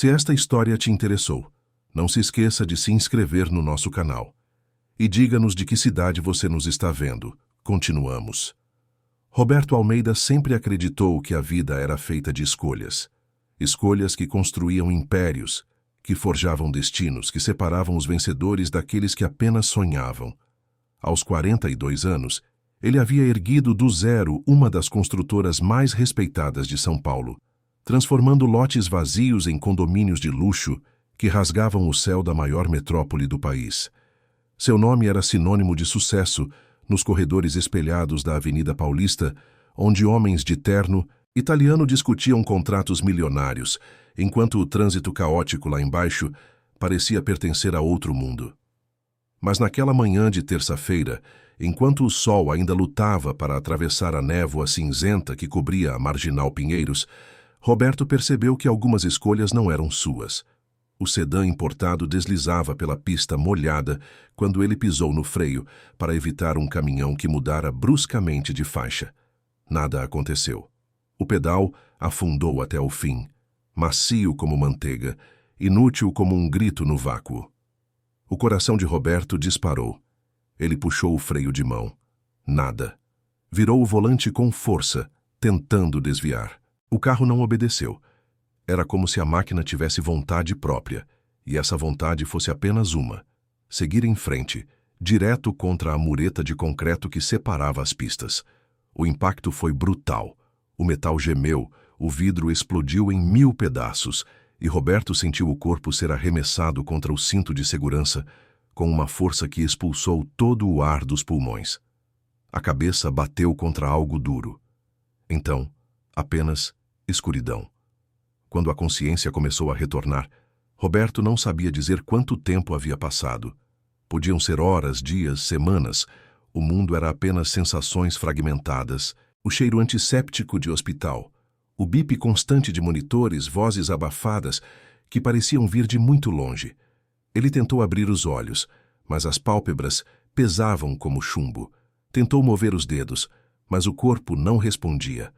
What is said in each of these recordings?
Se esta história te interessou, não se esqueça de se inscrever no nosso canal. E diga-nos de que cidade você nos está vendo. Continuamos. Roberto Almeida sempre acreditou que a vida era feita de escolhas. Escolhas que construíam impérios, que forjavam destinos, que separavam os vencedores daqueles que apenas sonhavam. Aos 42 anos, ele havia erguido do zero uma das construtoras mais respeitadas de São Paulo, transformando lotes vazios em condomínios de luxo que rasgavam o céu da maior metrópole do país. Seu nome era sinônimo de sucesso nos corredores espelhados da Avenida Paulista, onde homens de terno italiano discutiam contratos milionários, enquanto o trânsito caótico lá embaixo parecia pertencer a outro mundo. Mas naquela manhã de terça-feira, enquanto o sol ainda lutava para atravessar a névoa cinzenta que cobria a Marginal Pinheiros, Roberto percebeu que algumas escolhas não eram suas. O sedã importado deslizava pela pista molhada quando ele pisou no freio para evitar um caminhão que mudara bruscamente de faixa. Nada aconteceu. O pedal afundou até o fim, macio como manteiga, inútil como um grito no vácuo. O coração de Roberto disparou. Ele puxou o freio de mão. Nada. Virou o volante com força, tentando desviar. O carro não obedeceu. Era como se a máquina tivesse vontade própria, e essa vontade fosse apenas uma: seguir em frente, direto contra a mureta de concreto que separava as pistas. O impacto foi brutal. O metal gemeu, o vidro explodiu em 1000 pedaços, e Roberto sentiu o corpo ser arremessado contra o cinto de segurança com uma força que expulsou todo o ar dos pulmões. A cabeça bateu contra algo duro. Então, apenas escuridão. Quando a consciência começou a retornar, Roberto não sabia dizer quanto tempo havia passado. Podiam ser horas, dias, semanas. O mundo era apenas sensações fragmentadas, o cheiro antisséptico de hospital, o bip constante de monitores, vozes abafadas que pareciam vir de muito longe. Ele tentou abrir os olhos, mas as pálpebras pesavam como chumbo. Tentou mover os dedos, mas o corpo não respondia.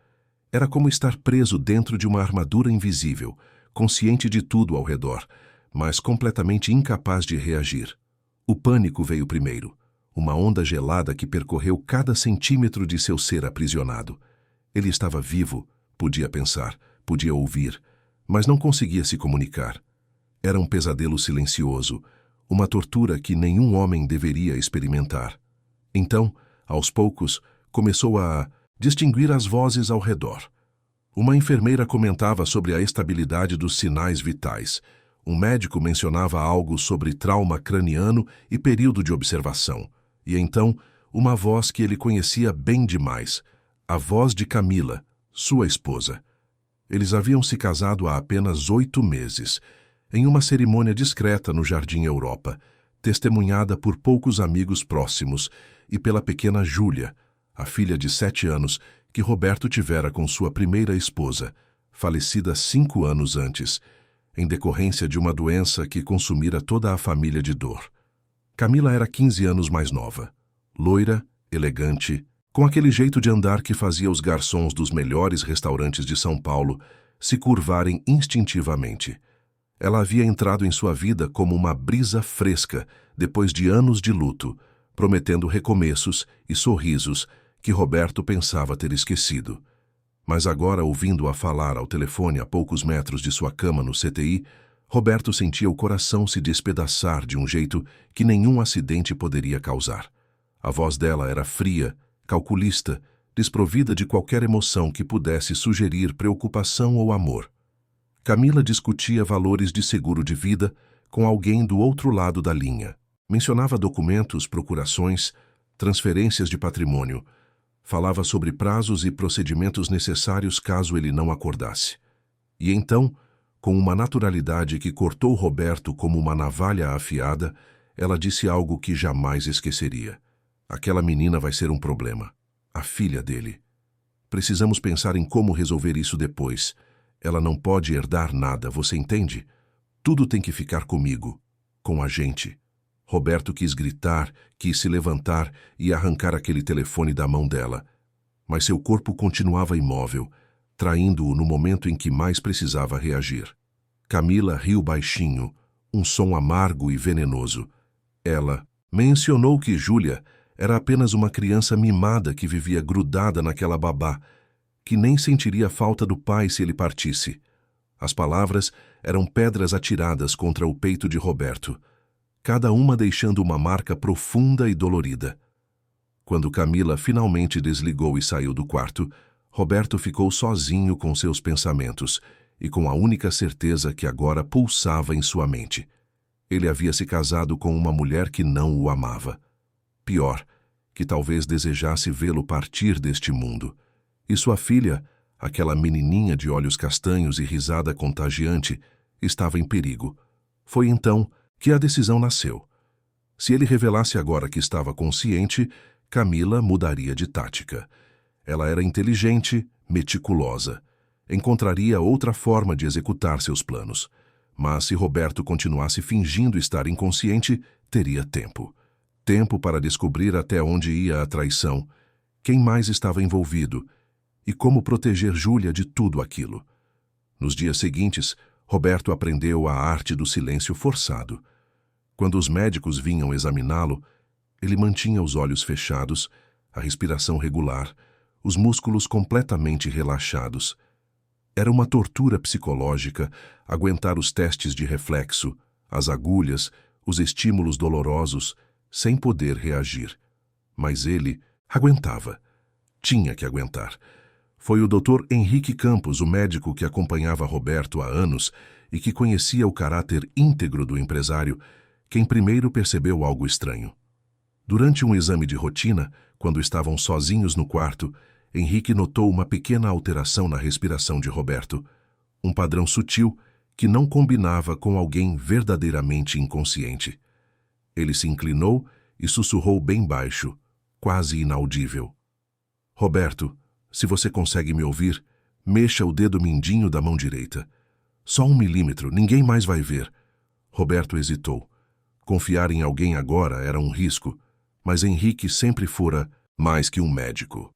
Era como estar preso dentro de uma armadura invisível, consciente de tudo ao redor, mas completamente incapaz de reagir. O pânico veio primeiro, uma onda gelada que percorreu cada centímetro de seu ser aprisionado. Ele estava vivo, podia pensar, podia ouvir, mas não conseguia se comunicar. Era um pesadelo silencioso, uma tortura que nenhum homem deveria experimentar. Então, aos poucos, começou a distinguir as vozes ao redor. Uma enfermeira comentava sobre a estabilidade dos sinais vitais. Um médico mencionava algo sobre trauma craniano e período de observação. E então, uma voz que ele conhecia bem demais, a voz de Camila, sua esposa. Eles haviam se casado há apenas 8 meses, em uma cerimônia discreta no Jardim Europa, testemunhada por poucos amigos próximos e pela pequena Júlia, a filha de 7 anos que Roberto tivera com sua primeira esposa, falecida 5 anos antes, em decorrência de uma doença que consumira toda a família de dor. Camila era 15 anos mais nova, loira, elegante, com aquele jeito de andar que fazia os garçons dos melhores restaurantes de São Paulo se curvarem instintivamente. Ela havia entrado em sua vida como uma brisa fresca depois de anos de luto, prometendo recomeços e sorrisos que Roberto pensava ter esquecido. Mas agora, ouvindo-a falar ao telefone a poucos metros de sua cama no CTI, Roberto sentia o coração se despedaçar de um jeito que nenhum acidente poderia causar. A voz dela era fria, calculista, desprovida de qualquer emoção que pudesse sugerir preocupação ou amor. Camila discutia valores de seguro de vida com alguém do outro lado da linha. Mencionava documentos, procurações, transferências de patrimônio. Falava sobre prazos e procedimentos necessários caso ele não acordasse. E então, com uma naturalidade que cortou Roberto como uma navalha afiada, ela disse algo que jamais esqueceria. Aquela menina vai ser um problema. A filha dele. Precisamos pensar em como resolver isso depois. Ela não pode herdar nada, você entende? Tudo tem que ficar comigo, com a gente. Roberto quis gritar, quis se levantar e arrancar aquele telefone da mão dela. Mas seu corpo continuava imóvel, traindo-o no momento em que mais precisava reagir. Camila riu baixinho, um som amargo e venenoso. Ela mencionou que Júlia era apenas uma criança mimada que vivia grudada naquela babá, que nem sentiria falta do pai se ele partisse. As palavras eram pedras atiradas contra o peito de Roberto, cada uma deixando uma marca profunda e dolorida. Quando Camila finalmente desligou e saiu do quarto, Roberto ficou sozinho com seus pensamentos e com a única certeza que agora pulsava em sua mente. Ele havia se casado com uma mulher que não o amava. Pior, que talvez desejasse vê-lo partir deste mundo. E sua filha, aquela menininha de olhos castanhos e risada contagiante, estava em perigo. Foi então que a decisão nasceu. Se ele revelasse agora que estava consciente, Camila mudaria de tática. Ela era inteligente, meticulosa. Encontraria outra forma de executar seus planos. Mas se Roberto continuasse fingindo estar inconsciente, teria tempo. Tempo para descobrir até onde ia a traição, quem mais estava envolvido e como proteger Júlia de tudo aquilo. Nos dias seguintes, Roberto aprendeu a arte do silêncio forçado. Quando os médicos vinham examiná-lo, ele mantinha os olhos fechados, a respiração regular, os músculos completamente relaxados. Era uma tortura psicológica aguentar os testes de reflexo, as agulhas, os estímulos dolorosos, sem poder reagir. Mas ele aguentava. Tinha que aguentar. Foi o Dr. Henrique Campos, o médico que acompanhava Roberto há anos e que conhecia o caráter íntegro do empresário, quem primeiro percebeu algo estranho. Durante um exame de rotina, quando estavam sozinhos no quarto, Henrique notou uma pequena alteração na respiração de Roberto, um padrão sutil que não combinava com alguém verdadeiramente inconsciente. Ele se inclinou e sussurrou bem baixo, quase inaudível. Roberto, se você consegue me ouvir, mexa o dedo mindinho da mão direita. Só 1 milímetro, ninguém mais vai ver. Roberto hesitou. Confiar em alguém agora era um risco, mas Henrique sempre fora mais que um médico.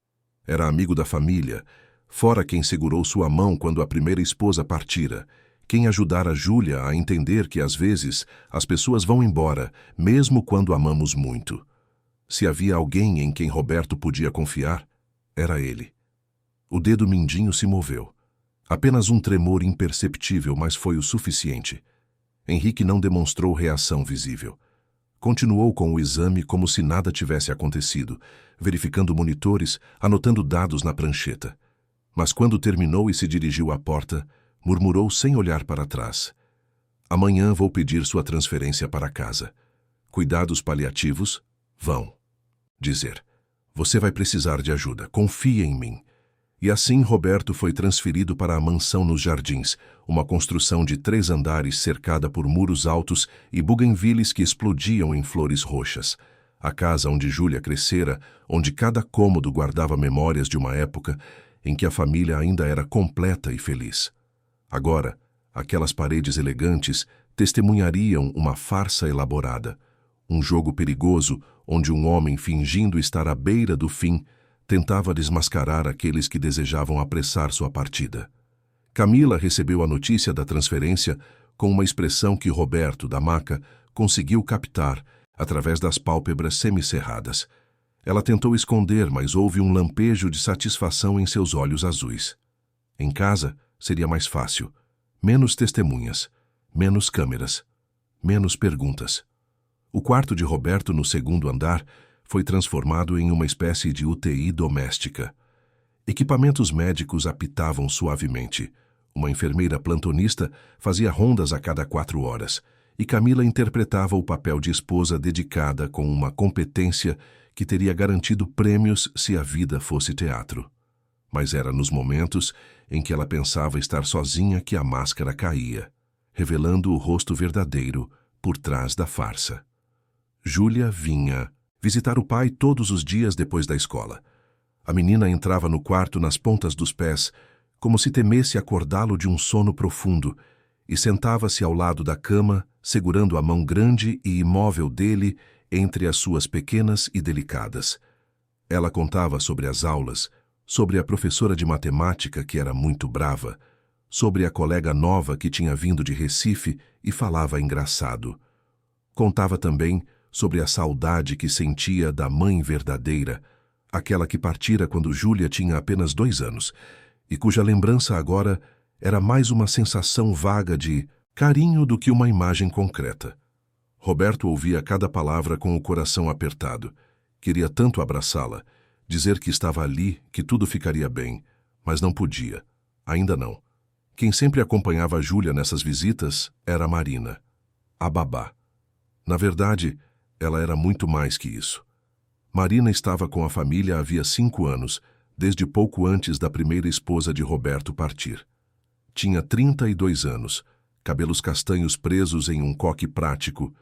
Era amigo da família, fora quem segurou sua mão quando a primeira esposa partira, quem ajudara Júlia a entender que às vezes as pessoas vão embora, mesmo quando amamos muito. Se havia alguém em quem Roberto podia confiar, era ele. O dedo mindinho se moveu. Apenas um tremor imperceptível, mas foi o suficiente. Henrique não demonstrou reação visível. Continuou com o exame como se nada tivesse acontecido, verificando monitores, anotando dados na prancheta. Mas quando terminou e se dirigiu à porta, murmurou sem olhar para trás. Amanhã vou pedir sua transferência para casa. Cuidados paliativos vão. Dizer, você vai precisar de ajuda, confie em mim. E assim Roberto foi transferido para a mansão nos Jardins, uma construção de 3 andares cercada por muros altos e buganvílias que explodiam em flores roxas. A casa onde Júlia crescera, onde cada cômodo guardava memórias de uma época em que a família ainda era completa e feliz. Agora, aquelas paredes elegantes testemunhariam uma farsa elaborada, um jogo perigoso onde um homem fingindo estar à beira do fim tentava desmascarar aqueles que desejavam apressar sua partida. Camila recebeu a notícia da transferência com uma expressão que Roberto, da maca, conseguiu captar através das pálpebras semicerradas. Ela tentou esconder, mas houve um lampejo de satisfação em seus olhos azuis. Em casa, seria mais fácil. Menos testemunhas, menos câmeras, menos perguntas. O quarto de Roberto no 2º andar foi transformado em uma espécie de UTI doméstica. Equipamentos médicos apitavam suavemente. Uma enfermeira plantonista fazia rondas a cada 4 horas, e Camila interpretava o papel de esposa dedicada com uma competência que teria garantido prêmios se a vida fosse teatro. Mas era nos momentos em que ela pensava estar sozinha que a máscara caía, revelando o rosto verdadeiro por trás da farsa. Júlia vinha visitar o pai todos os dias depois da escola. A menina entrava no quarto nas pontas dos pés, como se temesse acordá-lo de um sono profundo, e sentava-se ao lado da cama, segurando a mão grande e imóvel dele entre as suas pequenas e delicadas. Ela contava sobre as aulas, sobre a professora de matemática que era muito brava, sobre a colega nova que tinha vindo de Recife e falava engraçado. Contava também sobre a saudade que sentia da mãe verdadeira, aquela que partira quando Júlia tinha apenas 2 anos, e cuja lembrança agora era mais uma sensação vaga de carinho do que uma imagem concreta. Roberto ouvia cada palavra com o coração apertado. Queria tanto abraçá-la, dizer que estava ali, que tudo ficaria bem, mas não podia. Ainda não. Quem sempre acompanhava Júlia nessas visitas era Marina, a babá. Na verdade, ela era muito mais que isso. Marina estava com a família havia 5 anos, desde pouco antes da primeira esposa de Roberto partir. Tinha 32 anos, cabelos castanhos presos em um coque prático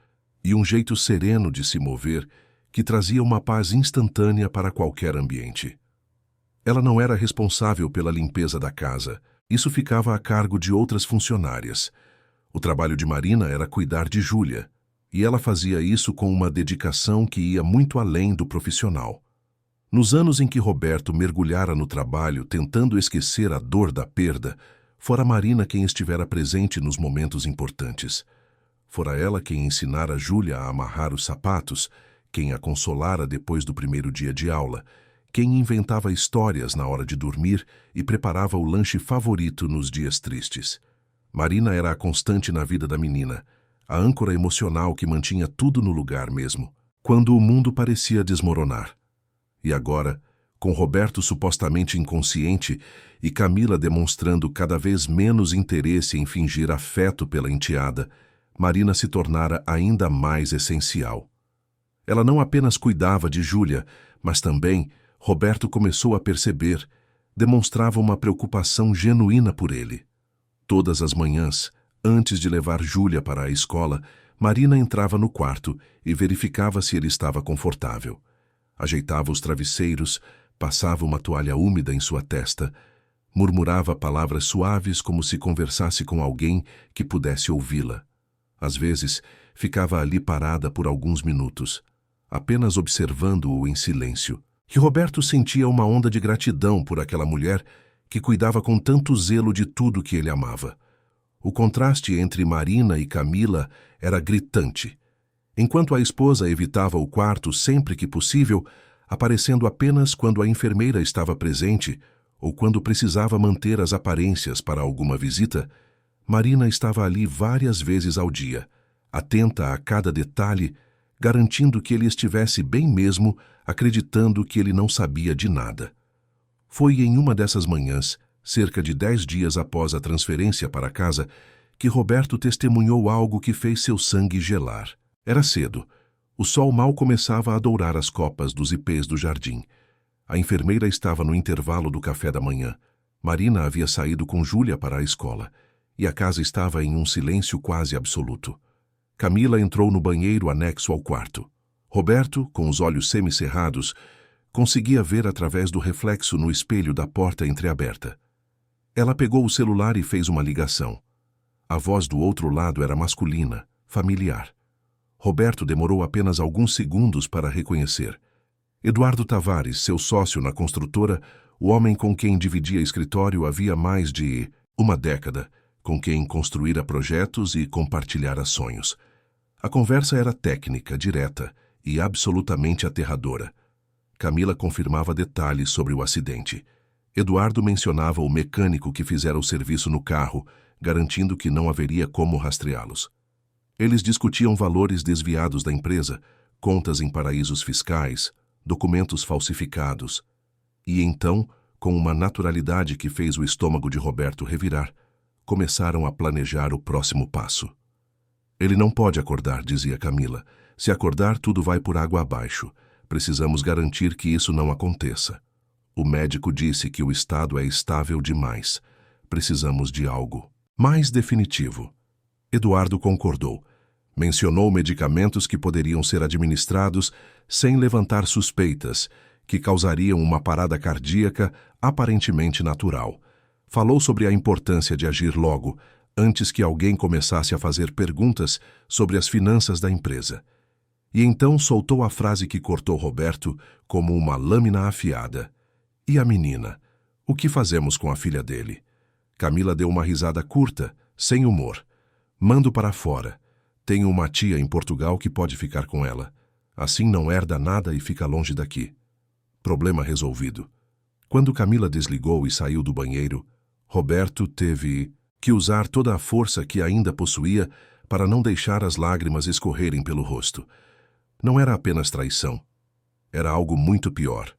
e um jeito sereno de se mover que trazia uma paz instantânea para qualquer ambiente. Ela não era responsável pela limpeza da casa, isso ficava a cargo de outras funcionárias. O trabalho de Marina era cuidar de Júlia, e ela fazia isso com uma dedicação que ia muito além do profissional. Nos anos em que Roberto mergulhara no trabalho tentando esquecer a dor da perda, fora Marina quem estivera presente nos momentos importantes. Fora ela quem ensinara Júlia a amarrar os sapatos, quem a consolara depois do primeiro dia de aula, quem inventava histórias na hora de dormir e preparava o lanche favorito nos dias tristes. Marina era a constante na vida da menina, a âncora emocional que mantinha tudo no lugar mesmo, quando o mundo parecia desmoronar. E agora, com Roberto supostamente inconsciente e Camila demonstrando cada vez menos interesse em fingir afeto pela enteada, Marina se tornara ainda mais essencial. Ela não apenas cuidava de Júlia, mas também, Roberto começou a perceber, demonstrava uma preocupação genuína por ele. Todas as manhãs, antes de levar Júlia para a escola, Marina entrava no quarto e verificava se ele estava confortável. Ajeitava os travesseiros, passava uma toalha úmida em sua testa, murmurava palavras suaves como se conversasse com alguém que pudesse ouvi-la. Às vezes, ficava ali parada por alguns minutos, apenas observando-o em silêncio. E Roberto sentia uma onda de gratidão por aquela mulher que cuidava com tanto zelo de tudo que ele amava. O contraste entre Marina e Camila era gritante. Enquanto a esposa evitava o quarto sempre que possível, aparecendo apenas quando a enfermeira estava presente ou quando precisava manter as aparências para alguma visita, Marina estava ali várias vezes ao dia, atenta a cada detalhe, garantindo que ele estivesse bem mesmo, acreditando que ele não sabia de nada. Foi em uma dessas manhãs, cerca de 10 dias após a transferência para casa, que Roberto testemunhou algo que fez seu sangue gelar. Era cedo. O sol mal começava a dourar as copas dos ipês do jardim. A enfermeira estava no intervalo do café da manhã. Marina havia saído com Júlia para a escola, e a casa estava em um silêncio quase absoluto. Camila entrou no banheiro anexo ao quarto. Roberto, com os olhos semicerrados, conseguia ver através do reflexo no espelho da porta entreaberta. Ela pegou o celular e fez uma ligação. A voz do outro lado era masculina, familiar. Roberto demorou apenas alguns segundos para reconhecer. Eduardo Tavares, seu sócio na construtora, o homem com quem dividia escritório havia mais de uma década, com quem construíra projetos e compartilhara sonhos. A conversa era técnica, direta e absolutamente aterradora. Camila confirmava detalhes sobre o acidente. Eduardo mencionava o mecânico que fizera o serviço no carro, garantindo que não haveria como rastreá-los. Eles discutiam valores desviados da empresa, contas em paraísos fiscais, documentos falsificados. E então, com uma naturalidade que fez o estômago de Roberto revirar, começaram a planejar o próximo passo. Ele não pode acordar, dizia Camila. Se acordar, tudo vai por água abaixo. Precisamos garantir que isso não aconteça. O médico disse que o estado é estável demais. Precisamos de algo mais definitivo. Eduardo concordou. Mencionou medicamentos que poderiam ser administrados sem levantar suspeitas, que causariam uma parada cardíaca aparentemente natural. Falou sobre a importância de agir logo, antes que alguém começasse a fazer perguntas sobre as finanças da empresa. E então soltou a frase que cortou Roberto como uma lâmina afiada. E a menina? O que fazemos com a filha dele? Camila deu uma risada curta, sem humor. Mando para fora. Tenho uma tia em Portugal que pode ficar com ela. Assim não herda nada e fica longe daqui. Problema resolvido. Quando Camila desligou e saiu do banheiro, Roberto teve que usar toda a força que ainda possuía para não deixar as lágrimas escorrerem pelo rosto. Não era apenas traição. Era algo muito pior.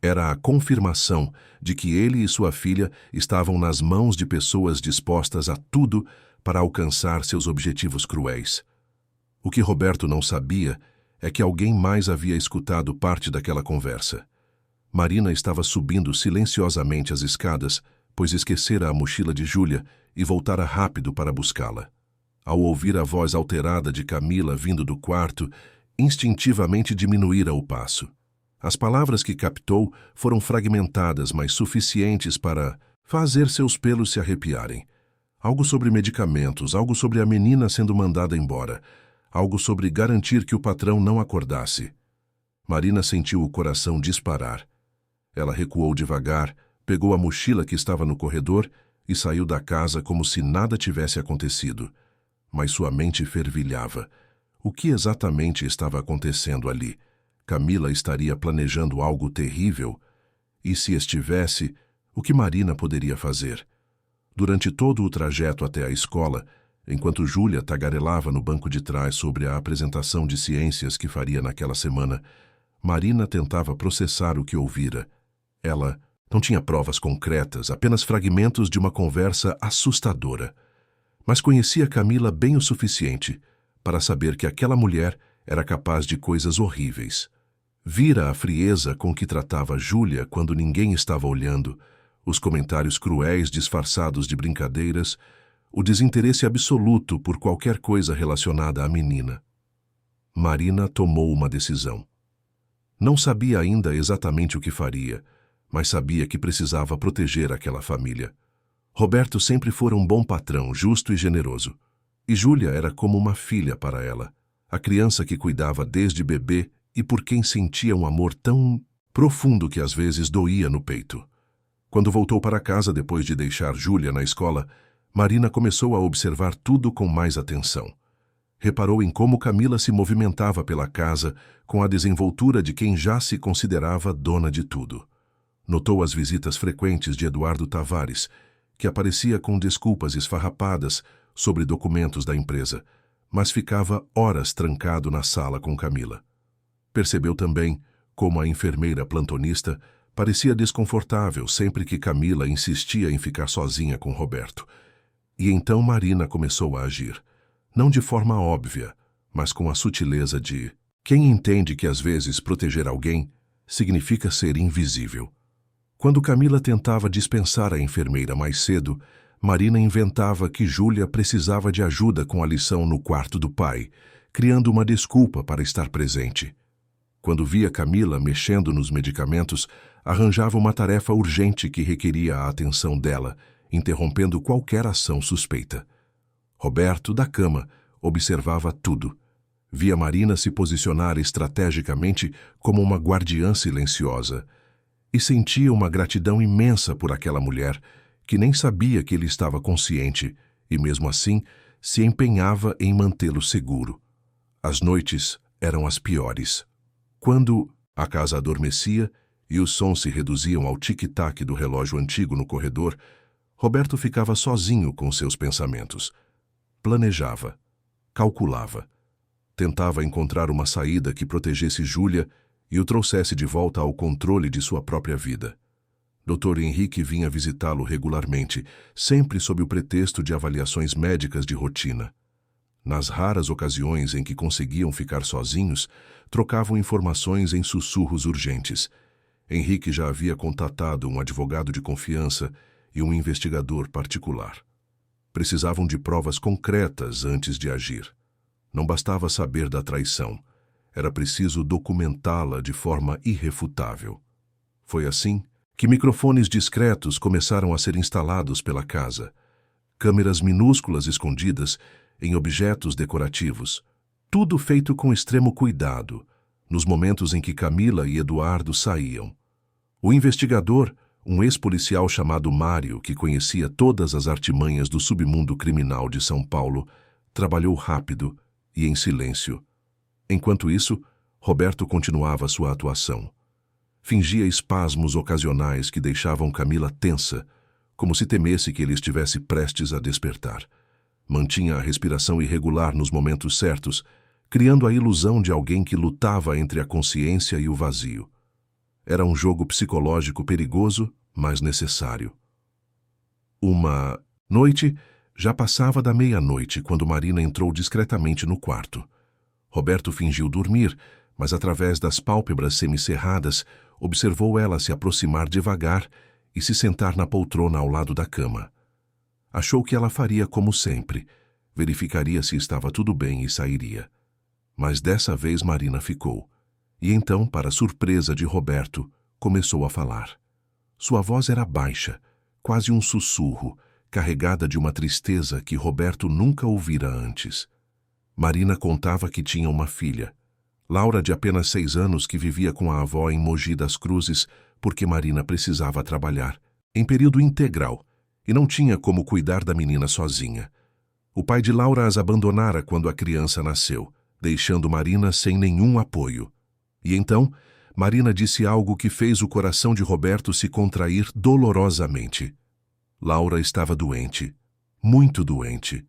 Era a confirmação de que ele e sua filha estavam nas mãos de pessoas dispostas a tudo para alcançar seus objetivos cruéis. O que Roberto não sabia é que alguém mais havia escutado parte daquela conversa. Marina estava subindo silenciosamente as escadas, pois esquecera a mochila de Júlia e voltara rápido para buscá-la. Ao ouvir a voz alterada de Camila vindo do quarto, instintivamente diminuíra o passo. As palavras que captou foram fragmentadas, mas suficientes para fazer seus pelos se arrepiarem. Algo sobre medicamentos, algo sobre a menina sendo mandada embora, algo sobre garantir que o patrão não acordasse. Marina sentiu o coração disparar. Ela recuou devagar, pegou a mochila que estava no corredor e saiu da casa como se nada tivesse acontecido. Mas sua mente fervilhava. O que exatamente estava acontecendo ali? Camila estaria planejando algo terrível? E se estivesse, o que Marina poderia fazer? Durante todo o trajeto até a escola, enquanto Júlia tagarelava no banco de trás sobre a apresentação de ciências que faria naquela semana, Marina tentava processar o que ouvira. Ela não tinha provas concretas, apenas fragmentos de uma conversa assustadora. Mas conhecia Camila bem o suficiente para saber que aquela mulher era capaz de coisas horríveis. Vira a frieza com que tratava Júlia quando ninguém estava olhando, os comentários cruéis disfarçados de brincadeiras, o desinteresse absoluto por qualquer coisa relacionada à menina. Marina tomou uma decisão. Não sabia ainda exatamente o que faria, mas sabia que precisava proteger aquela família. Roberto sempre fora um bom patrão, justo e generoso. E Júlia era como uma filha para ela, a criança que cuidava desde bebê e por quem sentia um amor tão profundo que às vezes doía no peito. Quando voltou para casa depois de deixar Júlia na escola, Marina começou a observar tudo com mais atenção. Reparou em como Camila se movimentava pela casa com a desenvoltura de quem já se considerava dona de tudo. Notou as visitas frequentes de Eduardo Tavares, que aparecia com desculpas esfarrapadas sobre documentos da empresa, mas ficava horas trancado na sala com Camila. Percebeu também como a enfermeira plantonista parecia desconfortável sempre que Camila insistia em ficar sozinha com Roberto. E então Marina começou a agir, não de forma óbvia, mas com a sutileza de quem entende que às vezes proteger alguém significa ser invisível. Quando Camila tentava dispensar a enfermeira mais cedo, Marina inventava que Júlia precisava de ajuda com a lição no quarto do pai, criando uma desculpa para estar presente. Quando via Camila mexendo nos medicamentos, arranjava uma tarefa urgente que requeria a atenção dela, interrompendo qualquer ação suspeita. Roberto, da cama, observava tudo. Via Marina se posicionar estrategicamente como uma guardiã silenciosa e sentia uma gratidão imensa por aquela mulher que nem sabia que ele estava consciente e, mesmo assim, se empenhava em mantê-lo seguro. As noites eram as piores. Quando a casa adormecia e os sons se reduziam ao tic-tac do relógio antigo no corredor, Roberto ficava sozinho com seus pensamentos. Planejava, calculava, tentava encontrar uma saída que protegesse Júlia e o trouxesse de volta ao controle de sua própria vida. Dr. Henrique vinha visitá-lo regularmente, sempre sob o pretexto de avaliações médicas de rotina. Nas raras ocasiões em que conseguiam ficar sozinhos, trocavam informações em sussurros urgentes. Henrique já havia contatado um advogado de confiança e um investigador particular. Precisavam de provas concretas antes de agir. Não bastava saber da traição. Era preciso documentá-la de forma irrefutável. Foi assim que microfones discretos começaram a ser instalados pela casa. Câmeras minúsculas escondidas em objetos decorativos. Tudo feito com extremo cuidado, nos momentos em que Camila e Eduardo saíam. O investigador, um ex-policial chamado Mário, que conhecia todas as artimanhas do submundo criminal de São Paulo, trabalhou rápido e em silêncio. Enquanto isso, Roberto continuava sua atuação. Fingia espasmos ocasionais que deixavam Camila tensa, como se temesse que ele estivesse prestes a despertar. Mantinha a respiração irregular nos momentos certos, criando a ilusão de alguém que lutava entre a consciência e o vazio. Era um jogo psicológico perigoso, mas necessário. Uma noite, já passava da meia-noite quando Marina entrou discretamente no quarto. Roberto fingiu dormir, mas através das pálpebras semicerradas, observou ela se aproximar devagar e se sentar na poltrona ao lado da cama. Achou que ela faria como sempre, verificaria se estava tudo bem e sairia. Mas dessa vez Marina ficou. E então, para surpresa de Roberto, começou a falar. Sua voz era baixa, quase um sussurro, carregada de uma tristeza que Roberto nunca ouvira antes. Marina contava que tinha uma filha, Laura, de apenas 6 anos, que vivia com a avó em Mogi das Cruzes, porque Marina precisava trabalhar, em período integral, e não tinha como cuidar da menina sozinha. O pai de Laura as abandonara quando a criança nasceu, deixando Marina sem nenhum apoio. E então, Marina disse algo que fez o coração de Roberto se contrair dolorosamente. Laura estava doente, muito doente.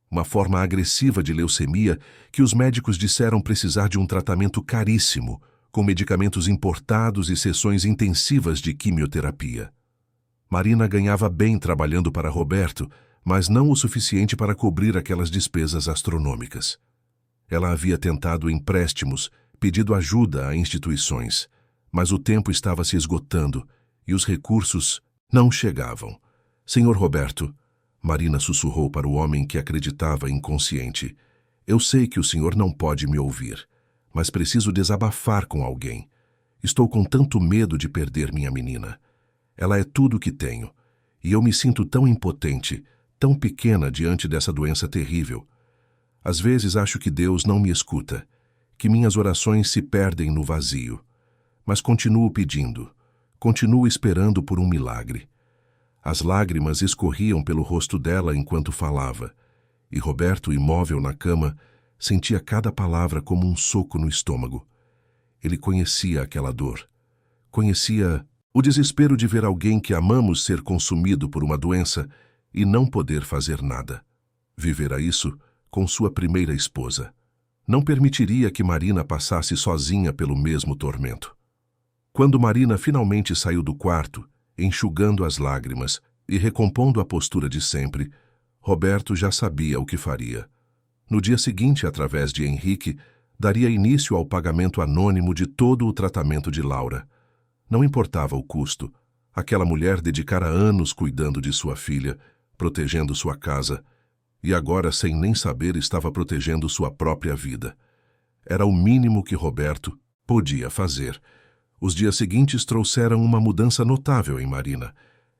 Uma forma agressiva de leucemia que os médicos disseram precisar de um tratamento caríssimo, com medicamentos importados e sessões intensivas de quimioterapia. Marina ganhava bem trabalhando para Roberto, mas não o suficiente para cobrir aquelas despesas astronômicas. Ela havia tentado empréstimos, pedido ajuda a instituições, mas o tempo estava se esgotando e os recursos não chegavam. Senhor Roberto, Marina sussurrou para o homem que acreditava inconsciente. Eu sei que o senhor não pode me ouvir, mas preciso desabafar com alguém. Estou com tanto medo de perder minha menina. Ela é tudo o que tenho, e eu me sinto tão impotente, tão pequena diante dessa doença terrível. Às vezes acho que Deus não me escuta, que minhas orações se perdem no vazio. Mas continuo pedindo, continuo esperando por um milagre. As lágrimas escorriam pelo rosto dela enquanto falava, e Roberto, imóvel na cama, sentia cada palavra como um soco no estômago. Ele conhecia aquela dor. Conhecia o desespero de ver alguém que amamos ser consumido por uma doença e não poder fazer nada. Vivera isso com sua primeira esposa. Não permitiria que Marina passasse sozinha pelo mesmo tormento. Quando Marina finalmente saiu do quarto, enxugando as lágrimas e recompondo a postura de sempre, Roberto já sabia o que faria. No dia seguinte, através de Henrique, daria início ao pagamento anônimo de todo o tratamento de Laura. Não importava o custo. Aquela mulher dedicara anos cuidando de sua filha, protegendo sua casa, e agora, sem nem saber, estava protegendo sua própria vida. Era o mínimo que Roberto podia fazer. Os dias seguintes trouxeram uma mudança notável em Marina.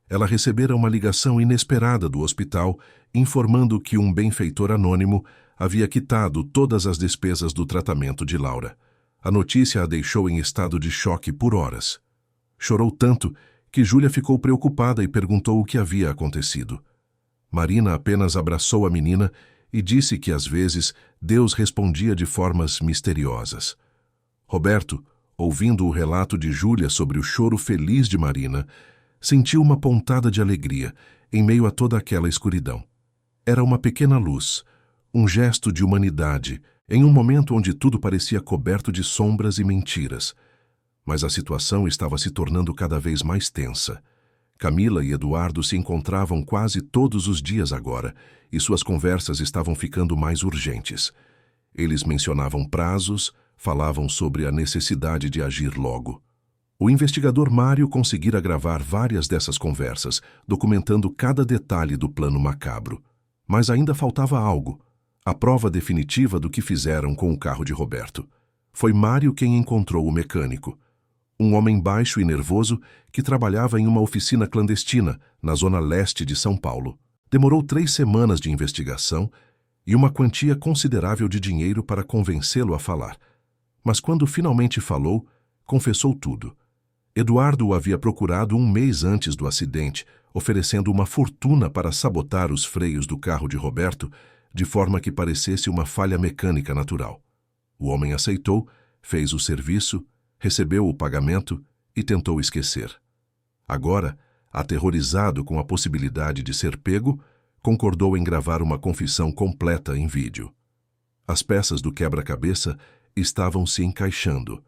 Ela recebera uma ligação inesperada do hospital, informando que um benfeitor anônimo havia quitado todas as despesas do tratamento de Laura. A notícia a deixou em estado de choque por horas. Chorou tanto que Júlia ficou preocupada e perguntou o que havia acontecido. Marina apenas abraçou a menina e disse que, às vezes, Deus respondia de formas misteriosas. Roberto, ouvindo o relato de Júlia sobre o choro feliz de Marina, sentiu uma pontada de alegria em meio a toda aquela escuridão. Era uma pequena luz, um gesto de humanidade, em um momento onde tudo parecia coberto de sombras e mentiras. Mas a situação estava se tornando cada vez mais tensa. Camila e Eduardo se encontravam quase todos os dias agora, e suas conversas estavam ficando mais urgentes. Eles mencionavam prazos, falavam sobre a necessidade de agir logo. O investigador Mário conseguira gravar várias dessas conversas, documentando cada detalhe do plano macabro. Mas ainda faltava algo, a prova definitiva do que fizeram com o carro de Roberto. Foi Mário quem encontrou o mecânico. Um homem baixo e nervoso que trabalhava em uma oficina clandestina na zona leste de São Paulo. Demorou 3 semanas de investigação e uma quantia considerável de dinheiro para convencê-lo a falar. Mas quando finalmente falou, confessou tudo. Eduardo o havia procurado um mês antes do acidente, oferecendo uma fortuna para sabotar os freios do carro de Roberto, de forma que parecesse uma falha mecânica natural. O homem aceitou, fez o serviço, recebeu o pagamento e tentou esquecer. Agora, aterrorizado com a possibilidade de ser pego, concordou em gravar uma confissão completa em vídeo. As peças do quebra-cabeça estavam se encaixando.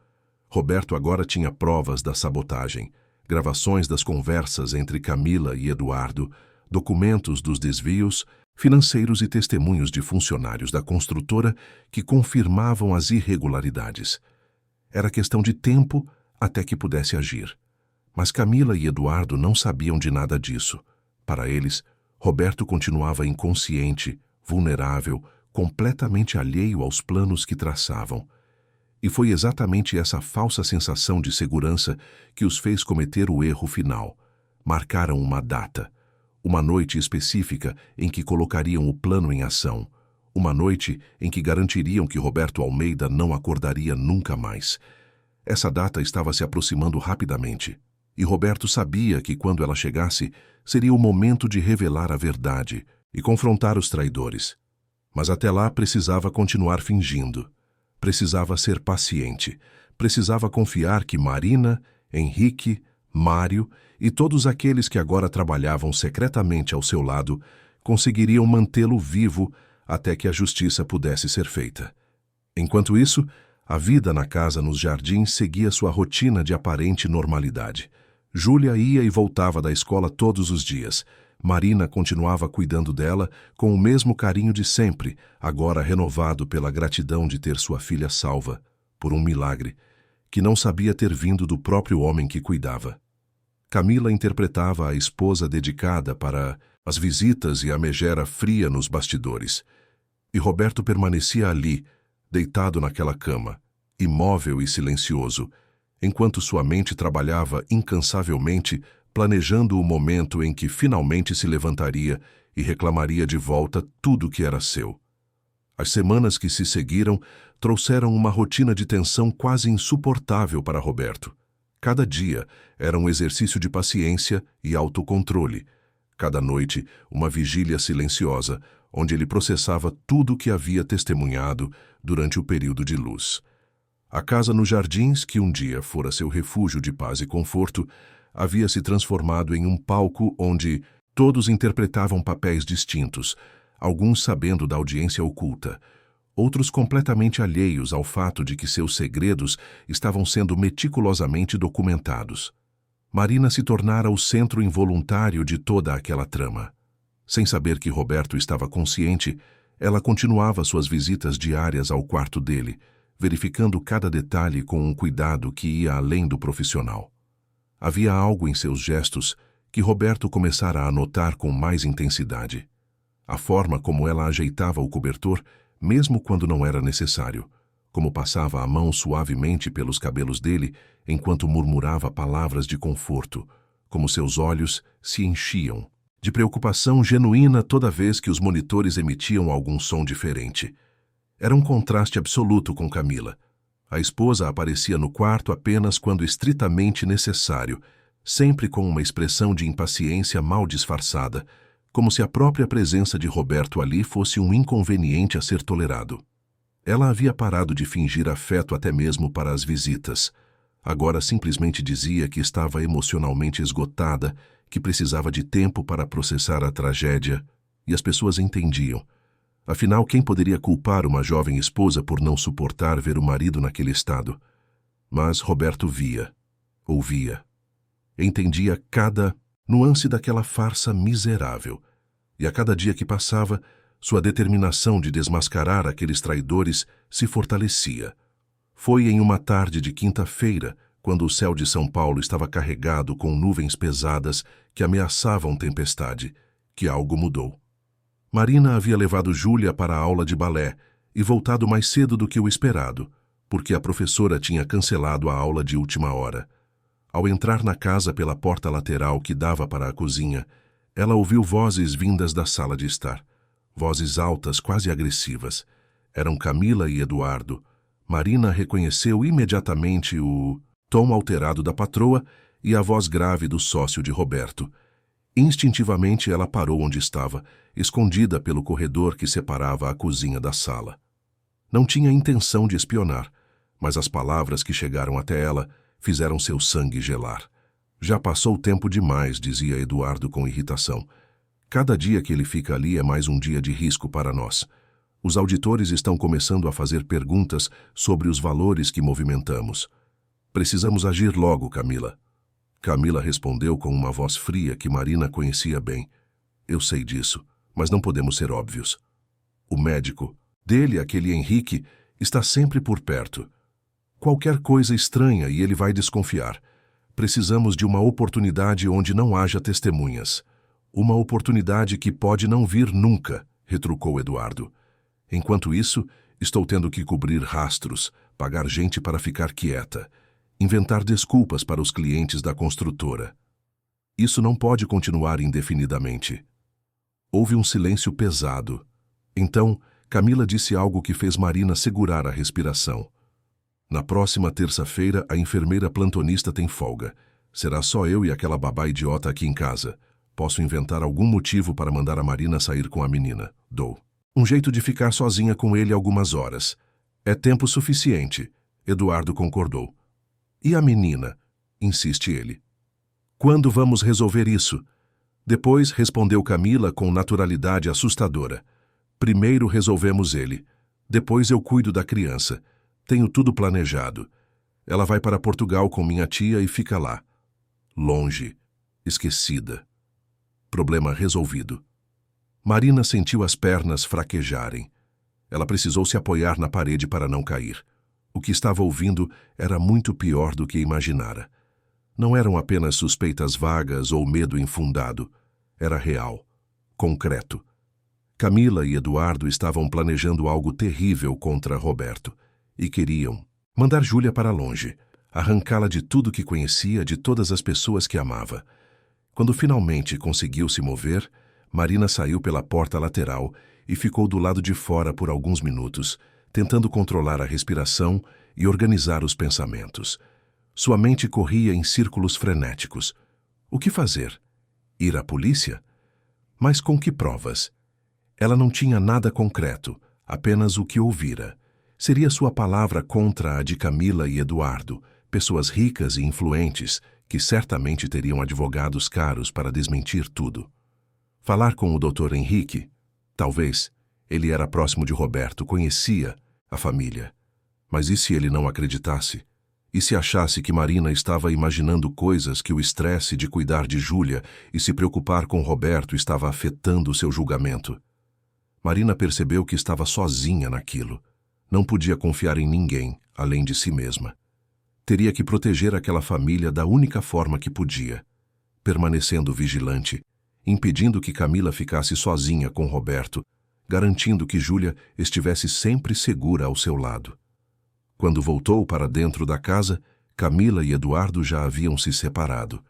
Roberto agora tinha provas da sabotagem, gravações das conversas entre Camila e Eduardo, documentos dos desvios financeiros e testemunhos de funcionários da construtora que confirmavam as irregularidades. Era questão de tempo até que pudesse agir. Mas Camila e Eduardo não sabiam de nada disso. Para eles, Roberto continuava inconsciente, vulnerável, completamente alheio aos planos que traçavam. E foi exatamente essa falsa sensação de segurança que os fez cometer o erro final. Marcaram uma data, uma noite específica em que colocariam o plano em ação, uma noite em que garantiriam que Roberto Almeida não acordaria nunca mais. Essa data estava se aproximando rapidamente, e Roberto sabia que quando ela chegasse, seria o momento de revelar a verdade e confrontar os traidores. Mas até lá precisava continuar fingindo. Precisava ser paciente. Precisava confiar que Marina, Henrique, Mário e todos aqueles que agora trabalhavam secretamente ao seu lado conseguiriam mantê-lo vivo até que a justiça pudesse ser feita. Enquanto isso, a vida na casa nos Jardins seguia sua rotina de aparente normalidade. Júlia ia e voltava da escola todos os dias. Marina continuava cuidando dela com o mesmo carinho de sempre, agora renovado pela gratidão de ter sua filha salva, por um milagre, que não sabia ter vindo do próprio homem que cuidava. Camila interpretava a esposa dedicada para as visitas e a megera fria nos bastidores. E Roberto permanecia ali, deitado naquela cama, imóvel e silencioso, enquanto sua mente trabalhava incansavelmente, planejando o momento em que finalmente se levantaria e reclamaria de volta tudo que era seu. As semanas que se seguiram trouxeram uma rotina de tensão quase insuportável para Roberto. Cada dia era um exercício de paciência e autocontrole. Cada noite, uma vigília silenciosa, onde ele processava tudo o que havia testemunhado durante o período de luz. A casa nos Jardins, que um dia fora seu refúgio de paz e conforto, havia se transformado em um palco onde todos interpretavam papéis distintos, alguns sabendo da audiência oculta, outros completamente alheios ao fato de que seus segredos estavam sendo meticulosamente documentados. Marina se tornara o centro involuntário de toda aquela trama. Sem saber que Roberto estava consciente, ela continuava suas visitas diárias ao quarto dele, verificando cada detalhe com um cuidado que ia além do profissional. Havia algo em seus gestos que Roberto começara a notar com mais intensidade. A forma como ela ajeitava o cobertor, mesmo quando não era necessário, como passava a mão suavemente pelos cabelos dele enquanto murmurava palavras de conforto, como seus olhos se enchiam de preocupação genuína toda vez que os monitores emitiam algum som diferente. Era um contraste absoluto com Camila. A esposa aparecia no quarto apenas quando estritamente necessário, sempre com uma expressão de impaciência mal disfarçada, como se a própria presença de Roberto ali fosse um inconveniente a ser tolerado. Ela havia parado de fingir afeto até mesmo para as visitas. Agora simplesmente dizia que estava emocionalmente esgotada, que precisava de tempo para processar a tragédia, e as pessoas entendiam. Afinal, quem poderia culpar uma jovem esposa por não suportar ver o marido naquele estado? Mas Roberto via, ouvia, entendia cada nuance daquela farsa miserável, e a cada dia que passava, sua determinação de desmascarar aqueles traidores se fortalecia. Foi em uma tarde de quinta-feira, quando o céu de São Paulo estava carregado com nuvens pesadas que ameaçavam tempestade, que algo mudou. Marina havia levado Júlia para a aula de balé e voltado mais cedo do que o esperado, porque a professora tinha cancelado a aula de última hora. Ao entrar na casa pela porta lateral que dava para a cozinha, ela ouviu vozes vindas da sala de estar. Vozes altas, quase agressivas. Eram Camila e Eduardo. Marina reconheceu imediatamente o tom alterado da patroa e a voz grave do sócio de Roberto. Instintivamente ela parou onde estava, escondida pelo corredor que separava a cozinha da sala. Não tinha intenção de espionar, mas as palavras que chegaram até ela fizeram seu sangue gelar. Já passou tempo demais, dizia Eduardo com irritação. Cada dia que ele fica ali é mais um dia de risco para nós. Os auditores estão começando a fazer perguntas sobre os valores que movimentamos. Precisamos agir logo, Camila. Camila respondeu com uma voz fria que Marina conhecia bem. Eu sei disso, mas não podemos ser óbvios. O médico, dele, aquele Henrique, está sempre por perto. Qualquer coisa estranha e ele vai desconfiar. Precisamos de uma oportunidade onde não haja testemunhas. Uma oportunidade que pode não vir nunca, retrucou Eduardo. Enquanto isso, estou tendo que cobrir rastros, pagar gente para ficar quieta, inventar desculpas para os clientes da construtora. Isso não pode continuar indefinidamente. Houve um silêncio pesado. Então, Camila disse algo que fez Marina segurar a respiração. Na próxima terça-feira, a enfermeira plantonista tem folga. Será só eu e aquela babá idiota aqui em casa. Posso inventar algum motivo para mandar a Marina sair com a menina. Dou um jeito de ficar sozinha com ele algumas horas. É tempo suficiente. Eduardo concordou. E a menina? Insiste ele. Quando vamos resolver isso? Depois, respondeu Camila com naturalidade assustadora. Primeiro resolvemos ele. Depois eu cuido da criança. Tenho tudo planejado. Ela vai para Portugal com minha tia e fica lá. Longe. Esquecida. Problema resolvido. Marina sentiu as pernas fraquejarem. Ela precisou se apoiar na parede para não cair. O que estava ouvindo era muito pior do que imaginara. Não eram apenas suspeitas vagas ou medo infundado. Era real, concreto. Camila e Eduardo estavam planejando algo terrível contra Roberto e queriam mandar Júlia para longe, arrancá-la de tudo que conhecia, de todas as pessoas que amava. Quando finalmente conseguiu se mover, Marina saiu pela porta lateral e ficou do lado de fora por alguns minutos, tentando controlar a respiração e organizar os pensamentos. Sua mente corria em círculos frenéticos. O que fazer? Ir à polícia? Mas com que provas? Ela não tinha nada concreto, apenas o que ouvira. Seria sua palavra contra a de Camila e Eduardo, pessoas ricas e influentes, que certamente teriam advogados caros para desmentir tudo. Falar com o Dr. Henrique? Talvez. Ele era próximo de Roberto, conhecia a família. Mas e se ele não acreditasse? E se achasse que Marina estava imaginando coisas que o estresse de cuidar de Júlia e se preocupar com Roberto estava afetando seu julgamento? Marina percebeu que estava sozinha naquilo. Não podia confiar em ninguém, além de si mesma. Teria que proteger aquela família da única forma que podia, permanecendo vigilante, impedindo que Camila ficasse sozinha com Roberto, garantindo que Júlia estivesse sempre segura ao seu lado. Quando voltou para dentro da casa, Camila e Eduardo já haviam se separado.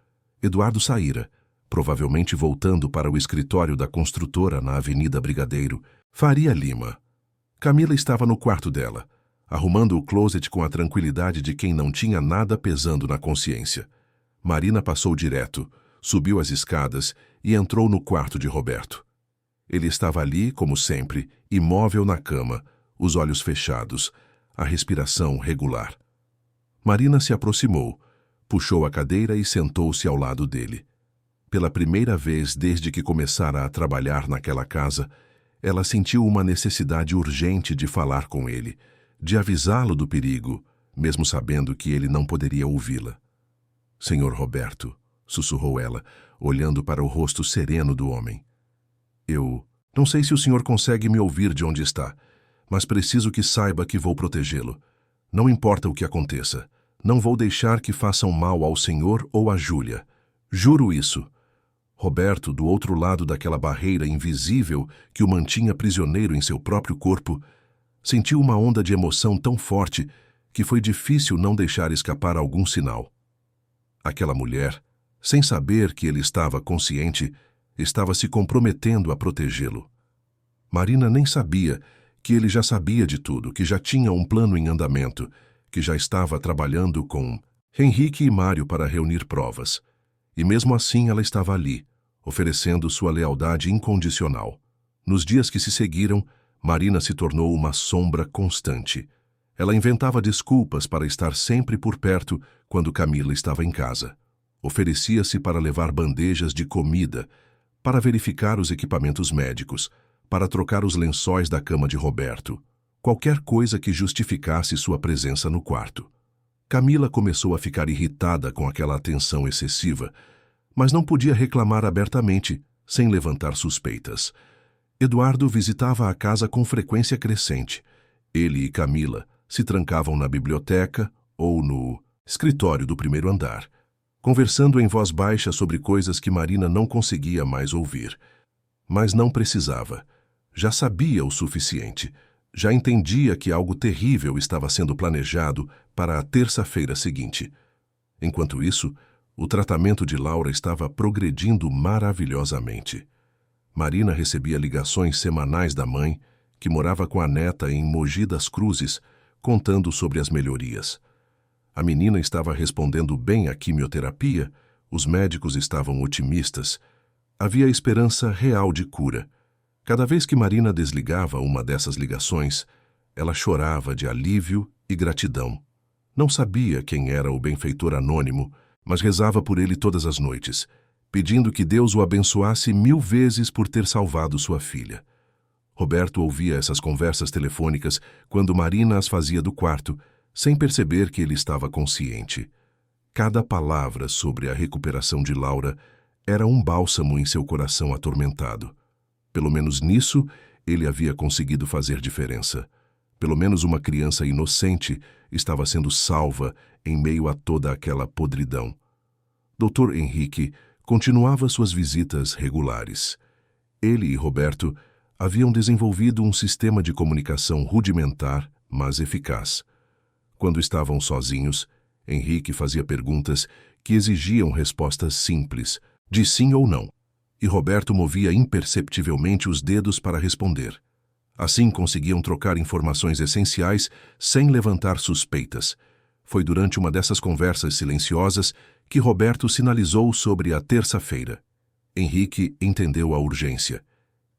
Eduardo saíra, provavelmente voltando para o escritório da construtora na Avenida Brigadeiro, Faria Lima. Camila estava no quarto dela, arrumando o closet com a tranquilidade de quem não tinha nada pesando na consciência. Marina passou direto, subiu as escadas e entrou no quarto de Roberto. Ele estava ali, como sempre, imóvel na cama, os olhos fechados, a respiração regular. Marina se aproximou, puxou a cadeira e sentou-se ao lado dele. Pela primeira vez desde que começara a trabalhar naquela casa, ela sentiu uma necessidade urgente de falar com ele, de avisá-lo do perigo, mesmo sabendo que ele não poderia ouvi-la. Senhor Roberto, sussurrou ela, olhando para o rosto sereno do homem. Eu não sei se o senhor consegue me ouvir de onde está, mas preciso que saiba que vou protegê-lo. Não importa o que aconteça. Não vou deixar que façam mal ao senhor ou a Júlia. Juro isso. Roberto, do outro lado daquela barreira invisível que o mantinha prisioneiro em seu próprio corpo, sentiu uma onda de emoção tão forte que foi difícil não deixar escapar algum sinal. Aquela mulher, sem saber que ele estava consciente, estava se comprometendo a protegê-lo. Marina nem sabia que ele já sabia de tudo, que já tinha um plano em andamento, que já estava trabalhando com Henrique e Mário para reunir provas. E mesmo assim ela estava ali, oferecendo sua lealdade incondicional. Nos dias que se seguiram, Marina se tornou uma sombra constante. Ela inventava desculpas para estar sempre por perto quando Camila estava em casa. Oferecia-se para levar bandejas de comida, para verificar os equipamentos médicos, para trocar os lençóis da cama de Roberto. Qualquer coisa que justificasse sua presença no quarto. Camila começou a ficar irritada com aquela atenção excessiva, mas não podia reclamar abertamente, sem levantar suspeitas. Eduardo visitava a casa com frequência crescente. Ele e Camila se trancavam na biblioteca ou no escritório do primeiro andar, conversando em voz baixa sobre coisas que Marina não conseguia mais ouvir. Mas não precisava. Já sabia o suficiente. Já entendia que algo terrível estava sendo planejado para a terça-feira seguinte. Enquanto isso, o tratamento de Laura estava progredindo maravilhosamente. Marina recebia ligações semanais da mãe, que morava com a neta em Mogi das Cruzes, contando sobre as melhorias. A menina estava respondendo bem à quimioterapia, os médicos estavam otimistas. Havia esperança real de cura. Cada vez que Marina desligava uma dessas ligações, ela chorava de alívio e gratidão. Não sabia quem era o benfeitor anônimo, mas rezava por ele todas as noites, pedindo que Deus o abençoasse 1000 vezes por ter salvado sua filha. Roberto ouvia essas conversas telefônicas quando Marina as fazia do quarto, sem perceber que ele estava consciente. Cada palavra sobre a recuperação de Laura era um bálsamo em seu coração atormentado. Pelo menos nisso, ele havia conseguido fazer diferença. Pelo menos uma criança inocente estava sendo salva em meio a toda aquela podridão. Dr. Henrique continuava suas visitas regulares. Ele e Roberto haviam desenvolvido um sistema de comunicação rudimentar, mas eficaz. Quando estavam sozinhos, Henrique fazia perguntas que exigiam respostas simples, de sim ou não, e Roberto movia imperceptivelmente os dedos para responder. Assim conseguiam trocar informações essenciais sem levantar suspeitas. Foi durante uma dessas conversas silenciosas que Roberto sinalizou sobre a terça-feira. Henrique entendeu a urgência.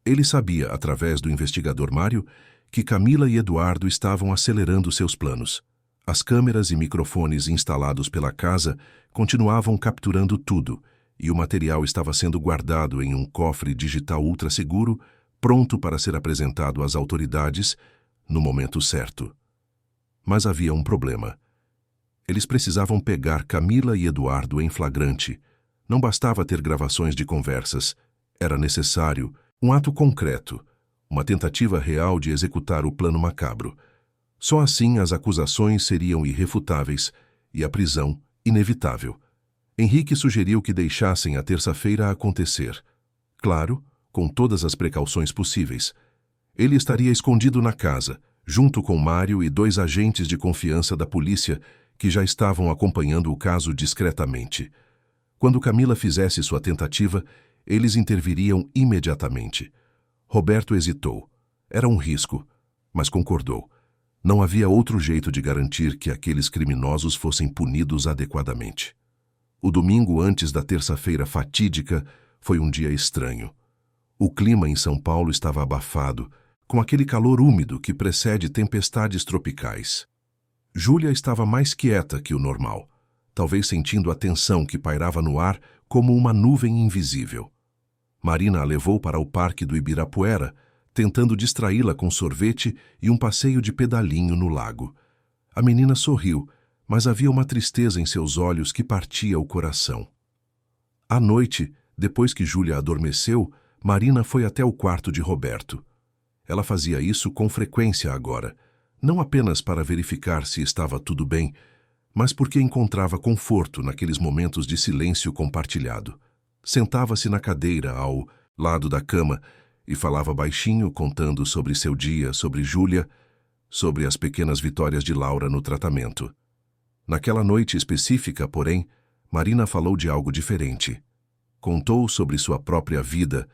Ele sabia, através do investigador Mário, que Camila e Eduardo estavam acelerando seus planos. As câmeras e microfones instalados pela casa continuavam capturando tudo, e o material estava sendo guardado em um cofre digital ultrasseguro, pronto para ser apresentado às autoridades no momento certo. Mas havia um problema. Eles precisavam pegar Camila e Eduardo em flagrante. Não bastava ter gravações de conversas. Era necessário um ato concreto, uma tentativa real de executar o plano macabro. Só assim as acusações seriam irrefutáveis e a prisão inevitável. Henrique sugeriu que deixassem a terça-feira acontecer. Claro, com todas as precauções possíveis. Ele estaria escondido na casa, junto com Mário e 2 agentes de confiança da polícia que já estavam acompanhando o caso discretamente. Quando Camila fizesse sua tentativa, eles interviriam imediatamente. Roberto hesitou. Era um risco, mas concordou. Não havia outro jeito de garantir que aqueles criminosos fossem punidos adequadamente. O domingo antes da terça-feira fatídica foi um dia estranho. O clima em São Paulo estava abafado, com aquele calor úmido que precede tempestades tropicais. Júlia estava mais quieta que o normal, talvez sentindo a tensão que pairava no ar como uma nuvem invisível. Marina a levou para o parque do Ibirapuera, tentando distraí-la com sorvete e um passeio de pedalinho no lago. A menina sorriu, mas havia uma tristeza em seus olhos que partia o coração. À noite, depois que Júlia adormeceu, Marina foi até o quarto de Roberto. Ela fazia isso com frequência agora, não apenas para verificar se estava tudo bem, mas porque encontrava conforto naqueles momentos de silêncio compartilhado. Sentava-se na cadeira ao lado da cama e falava baixinho, contando sobre seu dia, sobre Júlia, sobre as pequenas vitórias de Laura no tratamento. Naquela noite específica, porém, Marina falou de algo diferente. Contou sobre sua própria vida,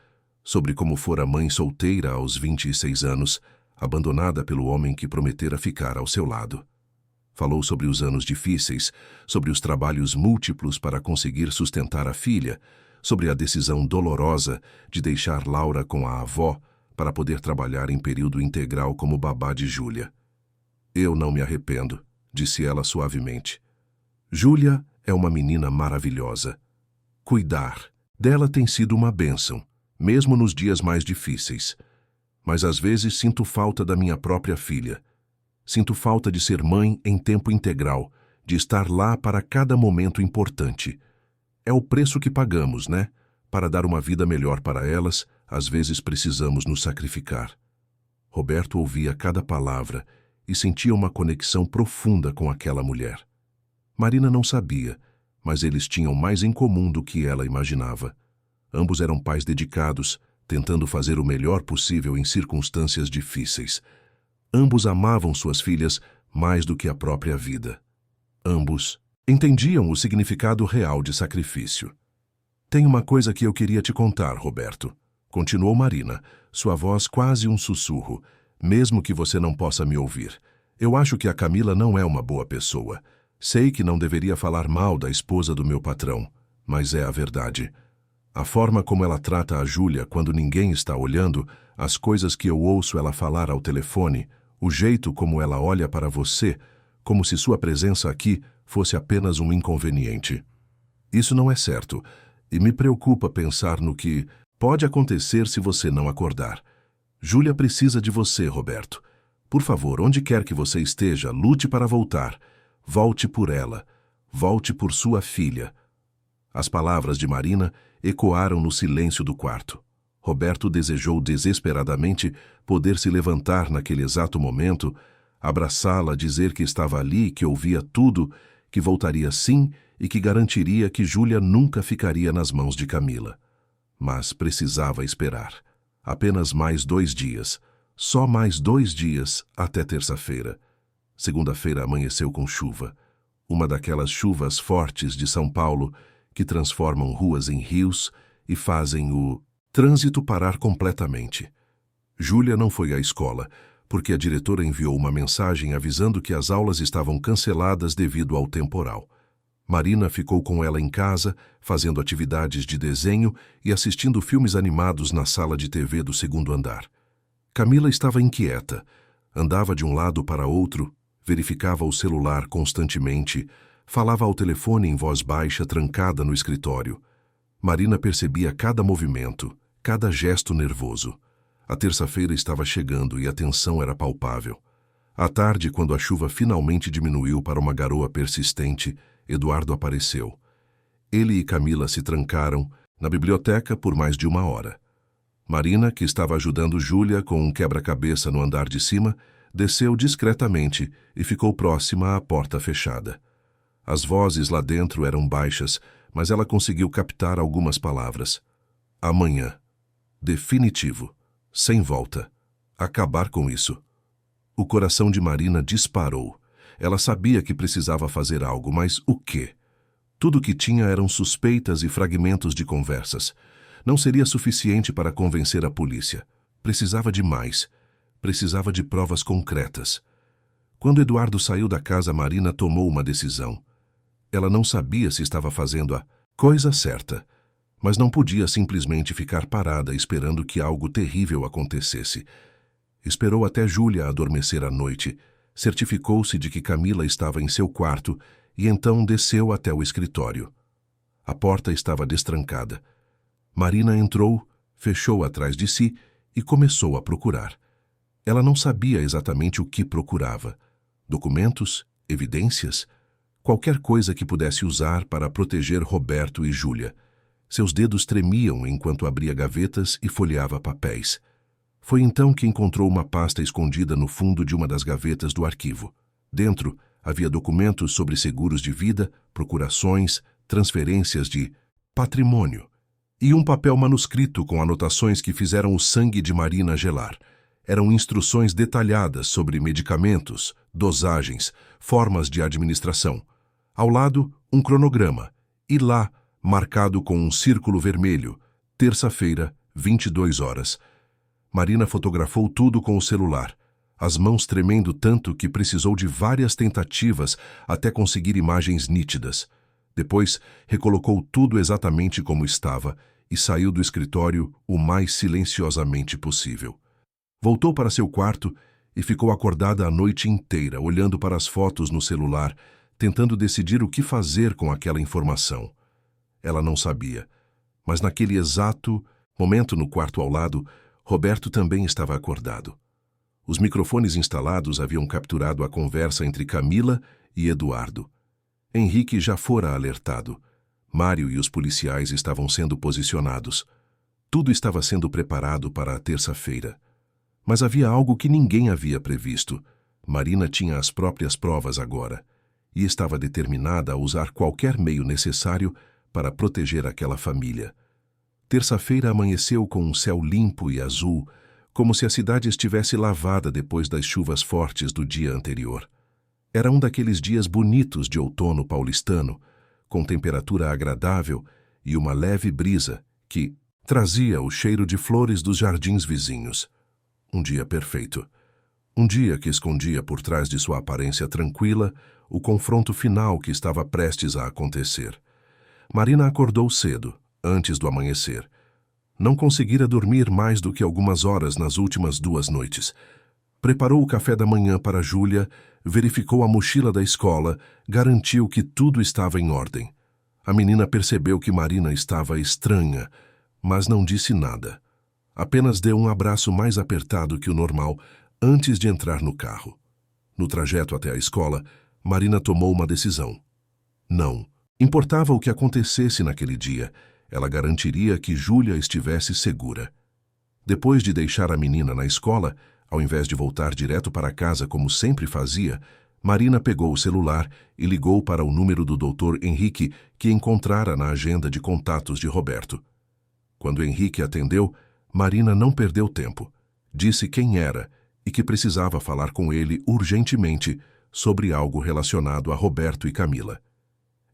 sobre como fora mãe solteira aos 26 anos, abandonada pelo homem que prometera ficar ao seu lado. Falou sobre os anos difíceis, sobre os trabalhos múltiplos para conseguir sustentar a filha, sobre a decisão dolorosa de deixar Laura com a avó para poder trabalhar em período integral como babá de Júlia. Eu não me arrependo, disse ela suavemente. Júlia é uma menina maravilhosa. Cuidar dela tem sido uma bênção, mesmo nos dias mais difíceis. Mas às vezes sinto falta da minha própria filha. Sinto falta de ser mãe em tempo integral, de estar lá para cada momento importante. É o preço que pagamos, né? Para dar uma vida melhor para elas, às vezes precisamos nos sacrificar. Roberto ouvia cada palavra e sentia uma conexão profunda com aquela mulher. Marina não sabia, mas eles tinham mais em comum do que ela imaginava. Ambos eram pais dedicados, tentando fazer o melhor possível em circunstâncias difíceis. Ambos amavam suas filhas mais do que a própria vida. Ambos entendiam o significado real de sacrifício. Tem uma coisa que eu queria te contar, Roberto, continuou Marina, sua voz quase um sussurro, mesmo que você não possa me ouvir. Eu acho que a Camila não é uma boa pessoa. Sei que não deveria falar mal da esposa do meu patrão, mas é a verdade. A forma como ela trata a Júlia quando ninguém está olhando, as coisas que eu ouço ela falar ao telefone, o jeito como ela olha para você, como se sua presença aqui fosse apenas um inconveniente. Isso não é certo, e me preocupa pensar no que pode acontecer se você não acordar. Júlia precisa de você, Roberto. Por favor, onde quer que você esteja, lute para voltar. Volte por ela. Volte por sua filha. As palavras de Marina ecoaram no silêncio do quarto. Roberto desejou desesperadamente poder se levantar naquele exato momento, abraçá-la, dizer que estava ali, que ouvia tudo, que voltaria sim e que garantiria que Júlia nunca ficaria nas mãos de Camila. Mas precisava esperar. Apenas mais 2 dias. Só mais 2 dias até terça-feira. Segunda-feira amanheceu com chuva. Uma daquelas chuvas fortes de São Paulo que transformam ruas em rios e fazem o trânsito parar completamente. Júlia não foi à escola, porque a diretora enviou uma mensagem avisando que as aulas estavam canceladas devido ao temporal. Marina ficou com ela em casa, fazendo atividades de desenho e assistindo filmes animados na sala de TV do 2º andar. Camila estava inquieta. Andava de um lado para outro, verificava o celular constantemente, falava ao telefone em voz baixa, trancada no escritório. Marina percebia cada movimento, cada gesto nervoso. A terça-feira estava chegando e a tensão era palpável. À tarde, quando a chuva finalmente diminuiu para uma garoa persistente, Eduardo apareceu. Ele e Camila se trancaram na biblioteca por mais de 1 hora. Marina, que estava ajudando Júlia com um quebra-cabeça no andar de cima, desceu discretamente e ficou próxima à porta fechada. As vozes lá dentro eram baixas, mas ela conseguiu captar algumas palavras. Amanhã. Definitivo. Sem volta. Acabar com isso. O coração de Marina disparou. Ela sabia que precisava fazer algo, mas o quê? Tudo o que tinha eram suspeitas e fragmentos de conversas. Não seria suficiente para convencer a polícia. Precisava de mais. Precisava de provas concretas. Quando Eduardo saiu da casa, Marina tomou uma decisão. Ela não sabia se estava fazendo a coisa certa, mas não podia simplesmente ficar parada esperando que algo terrível acontecesse. Esperou até Júlia adormecer à noite, certificou-se de que Camila estava em seu quarto e então desceu até o escritório. A porta estava destrancada. Marina entrou, fechou atrás de si e começou a procurar. Ela não sabia exatamente o que procurava. Documentos? Evidências? Qualquer coisa que pudesse usar para proteger Roberto e Júlia. Seus dedos tremiam enquanto abria gavetas e folheava papéis. Foi então que encontrou uma pasta escondida no fundo de uma das gavetas do arquivo. Dentro, havia documentos sobre seguros de vida, procurações, transferências de patrimônio e um papel manuscrito com anotações que fizeram o sangue de Marina gelar. Eram instruções detalhadas sobre medicamentos, dosagens, formas de administração. Ao lado, um cronograma. E lá, marcado com um círculo vermelho, terça-feira, 22 horas. Marina fotografou tudo com o celular. as mãos tremendo tanto que precisou de várias tentativas até conseguir imagens nítidas. Depois, recolocou tudo exatamente como estava e saiu do escritório o mais silenciosamente possível. Voltou para seu quarto e ficou acordada a noite inteira, olhando para as fotos no celular, tentando decidir o que fazer com aquela informação. Ela não sabia, mas naquele exato momento no quarto ao lado, Roberto também estava acordado. Os microfones instalados haviam capturado a conversa entre Camila e Eduardo. Henrique já fora alertado. Mário e os policiais estavam sendo posicionados. Tudo estava sendo preparado para a terça-feira. Mas havia algo que ninguém havia previsto. Marina tinha as próprias provas agora e estava determinada a usar qualquer meio necessário para proteger aquela família. Terça-feira amanheceu com um céu limpo e azul, como se a cidade estivesse lavada depois das chuvas fortes do dia anterior. Era um daqueles dias bonitos de outono paulistano, com temperatura agradável e uma leve brisa que trazia o cheiro de flores dos jardins vizinhos. Um dia perfeito. Um dia que escondia por trás de sua aparência tranquila o confronto final que estava prestes a acontecer. Marina acordou cedo, antes do amanhecer. Não conseguira dormir mais do que algumas horas nas últimas 2 noites. Preparou o café da manhã para Júlia, verificou a mochila da escola, garantiu que tudo estava em ordem. A menina percebeu que Marina estava estranha, mas não disse nada. Apenas deu um abraço mais apertado que o normal antes de entrar no carro. No trajeto até a escola, Marina tomou uma decisão. Não importava o que acontecesse naquele dia, ela garantiria que Júlia estivesse segura. Depois de deixar a menina na escola, ao invés de voltar direto para casa como sempre fazia, Marina pegou o celular e ligou para o número do Dr. Henrique que encontrara na agenda de contatos de Roberto. Quando Henrique atendeu, Marina não perdeu tempo. Disse quem era e que precisava falar com ele urgentemente sobre algo relacionado a Roberto e Camila.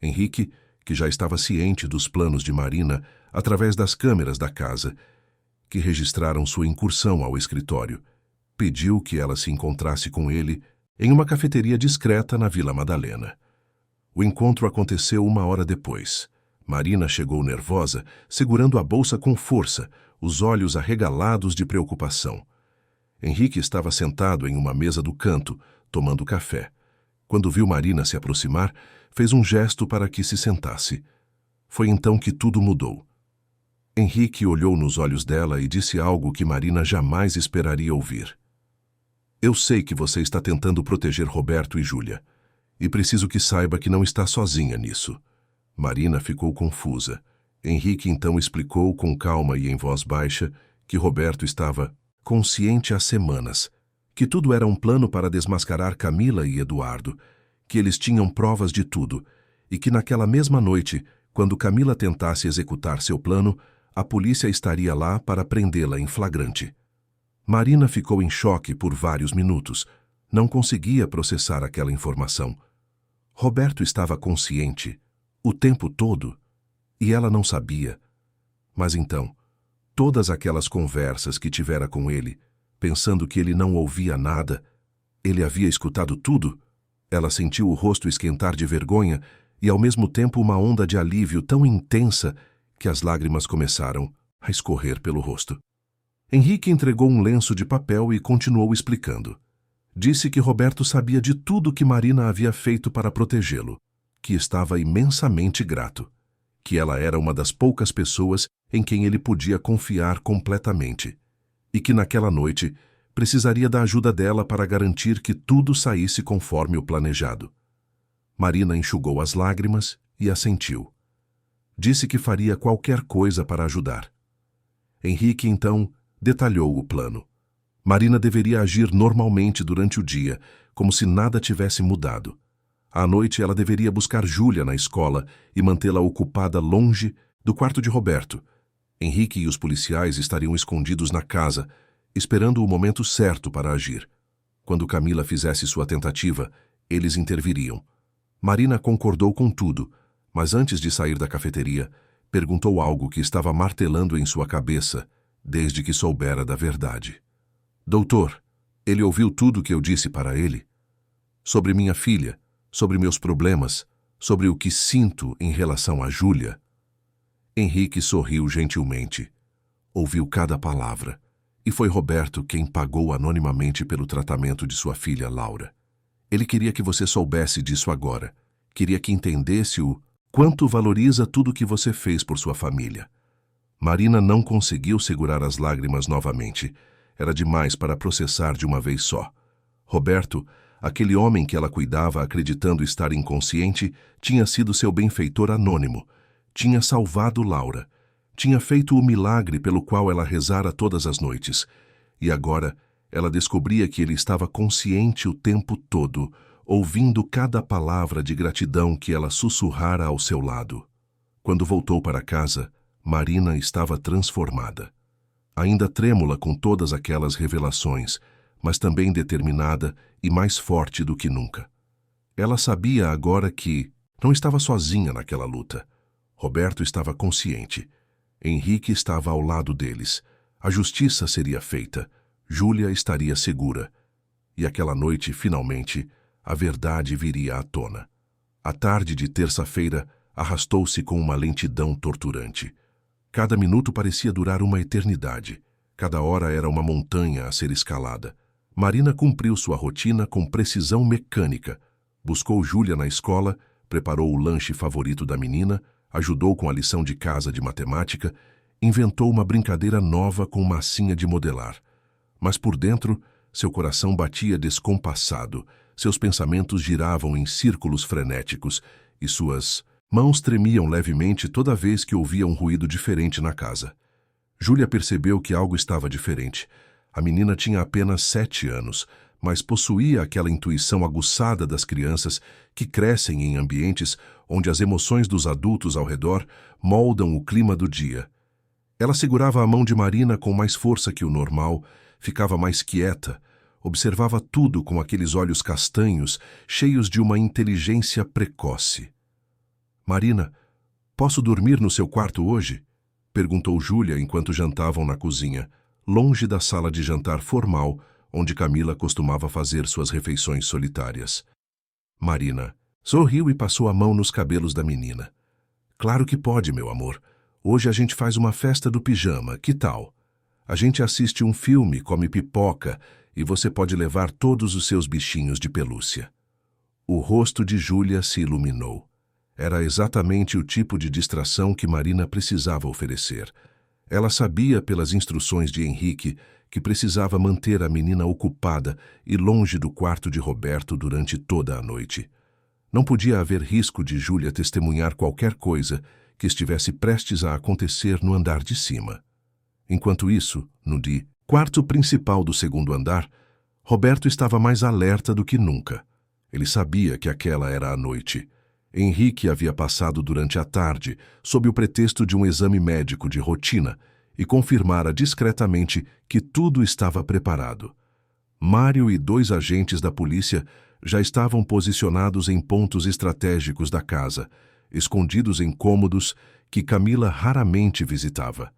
Henrique, que já estava ciente dos planos de Marina através das câmeras da casa, que registraram sua incursão ao escritório, pediu que ela se encontrasse com ele em uma cafeteria discreta na Vila Madalena. O encontro aconteceu 1 hora depois. Marina chegou nervosa, segurando a bolsa com força, os olhos arregalados de preocupação. Henrique estava sentado em uma mesa do canto, tomando café. Quando viu Marina se aproximar, fez um gesto para que se sentasse. Foi então que tudo mudou. Henrique olhou nos olhos dela e disse algo que Marina jamais esperaria ouvir. Eu sei que você está tentando proteger Roberto e Júlia, e preciso que saiba que não está sozinha nisso. Marina ficou confusa. Henrique então explicou com calma e em voz baixa que Roberto estava consciente há semanas, que tudo era um plano para desmascarar Camila e Eduardo, que eles tinham provas de tudo, e que naquela mesma noite, quando Camila tentasse executar seu plano, a polícia estaria lá para prendê-la em flagrante. Marina ficou em choque por vários minutos. Não conseguia processar aquela informação. Roberto estava consciente, o tempo todo, e ela não sabia. Mas então, todas aquelas conversas que tivera com ele, pensando que ele não ouvia nada, ele havia escutado tudo? Ela sentiu o rosto esquentar de vergonha e ao mesmo tempo uma onda de alívio tão intensa que as lágrimas começaram a escorrer pelo rosto. Henrique entregou um lenço de papel e continuou explicando. Disse que Roberto sabia de tudo que Marina havia feito para protegê-lo, que estava imensamente grato, que ela era uma das poucas pessoas em quem ele podia confiar completamente, e que naquela noite precisaria da ajuda dela para garantir que tudo saísse conforme o planejado. Marina enxugou as lágrimas e assentiu. Disse que faria qualquer coisa para ajudar. Henrique, então, detalhou o plano. Marina deveria agir normalmente durante o dia, como se nada tivesse mudado. À noite, ela deveria buscar Júlia na escola e mantê-la ocupada longe do quarto de Roberto. Henrique e os policiais estariam escondidos na casa, esperando o momento certo para agir. Quando Camila fizesse sua tentativa, eles interviriam. Marina concordou com tudo, mas antes de sair da cafeteria, perguntou algo que estava martelando em sua cabeça desde que soubera da verdade. Doutor, Ele ouviu tudo o que eu disse para ele? Sobre minha filha, sobre meus problemas, sobre o que sinto em relação a Júlia? Henrique sorriu gentilmente. Ouviu cada palavra. E foi Roberto quem pagou anonimamente pelo tratamento de sua filha Laura. Ele queria que você soubesse disso agora. Queria que entendesse o quanto valoriza tudo o que você fez por sua família. Marina não conseguiu segurar as lágrimas novamente. Era demais para processar de uma vez só. Roberto, aquele homem que ela cuidava acreditando estar inconsciente, tinha sido seu benfeitor anônimo. Tinha salvado Laura. Tinha feito o milagre pelo qual ela rezara todas as noites. E agora ela descobria que ele estava consciente o tempo todo, ouvindo cada palavra de gratidão que ela sussurrara ao seu lado. Quando voltou para casa, Marina estava transformada. Ainda trêmula com todas aquelas revelações, mas também determinada e mais forte do que nunca. Ela sabia agora que não estava sozinha naquela luta. Roberto estava consciente. Henrique estava ao lado deles. A justiça seria feita. Júlia estaria segura. E aquela noite, finalmente, a verdade viria à tona. A tarde de terça-feira arrastou-se com uma lentidão torturante. Cada minuto parecia durar uma eternidade. Cada hora era uma montanha a ser escalada. Marina cumpriu sua rotina com precisão mecânica. Buscou Júlia na escola, preparou o lanche favorito da menina, ajudou com a lição de casa de matemática, inventou uma brincadeira nova com massinha de modelar. Mas por dentro, seu coração batia descompassado, seus pensamentos giravam em círculos frenéticos e suas mãos tremiam levemente toda vez que ouvia um ruído diferente na casa. Júlia percebeu que algo estava diferente. A menina tinha apenas 7 anos, mas possuía aquela intuição aguçada das crianças que crescem em ambientes onde as emoções dos adultos ao redor moldam o clima do dia. Ela segurava a mão de Marina com mais força que o normal, ficava mais quieta, observava tudo com aqueles olhos castanhos, cheios de uma inteligência precoce. "Marina, posso dormir no seu quarto hoje?" perguntou Júlia enquanto jantavam na cozinha, longe da sala de jantar formal, onde Camila costumava fazer suas refeições solitárias. Marina sorriu e passou a mão nos cabelos da menina. "Claro que pode, meu amor. Hoje a gente faz uma festa do pijama, que tal? A gente assiste um filme, come pipoca e você pode levar todos os seus bichinhos de pelúcia." O rosto de Júlia se iluminou. Era exatamente o tipo de distração que Marina precisava oferecer. Ela sabia pelas instruções de Henrique que precisava manter a menina ocupada e longe do quarto de Roberto durante toda a noite. Não podia haver risco de Júlia testemunhar qualquer coisa que estivesse prestes a acontecer no andar de cima. Enquanto isso, no quarto principal do segundo andar, Roberto estava mais alerta do que nunca. Ele sabia que aquela era a noite. Henrique havia passado durante a tarde, sob o pretexto de um exame médico de rotina, e confirmara discretamente que tudo estava preparado. Mário e 2 agentes da polícia já estavam posicionados em pontos estratégicos da casa, escondidos em cômodos que Camila raramente visitava.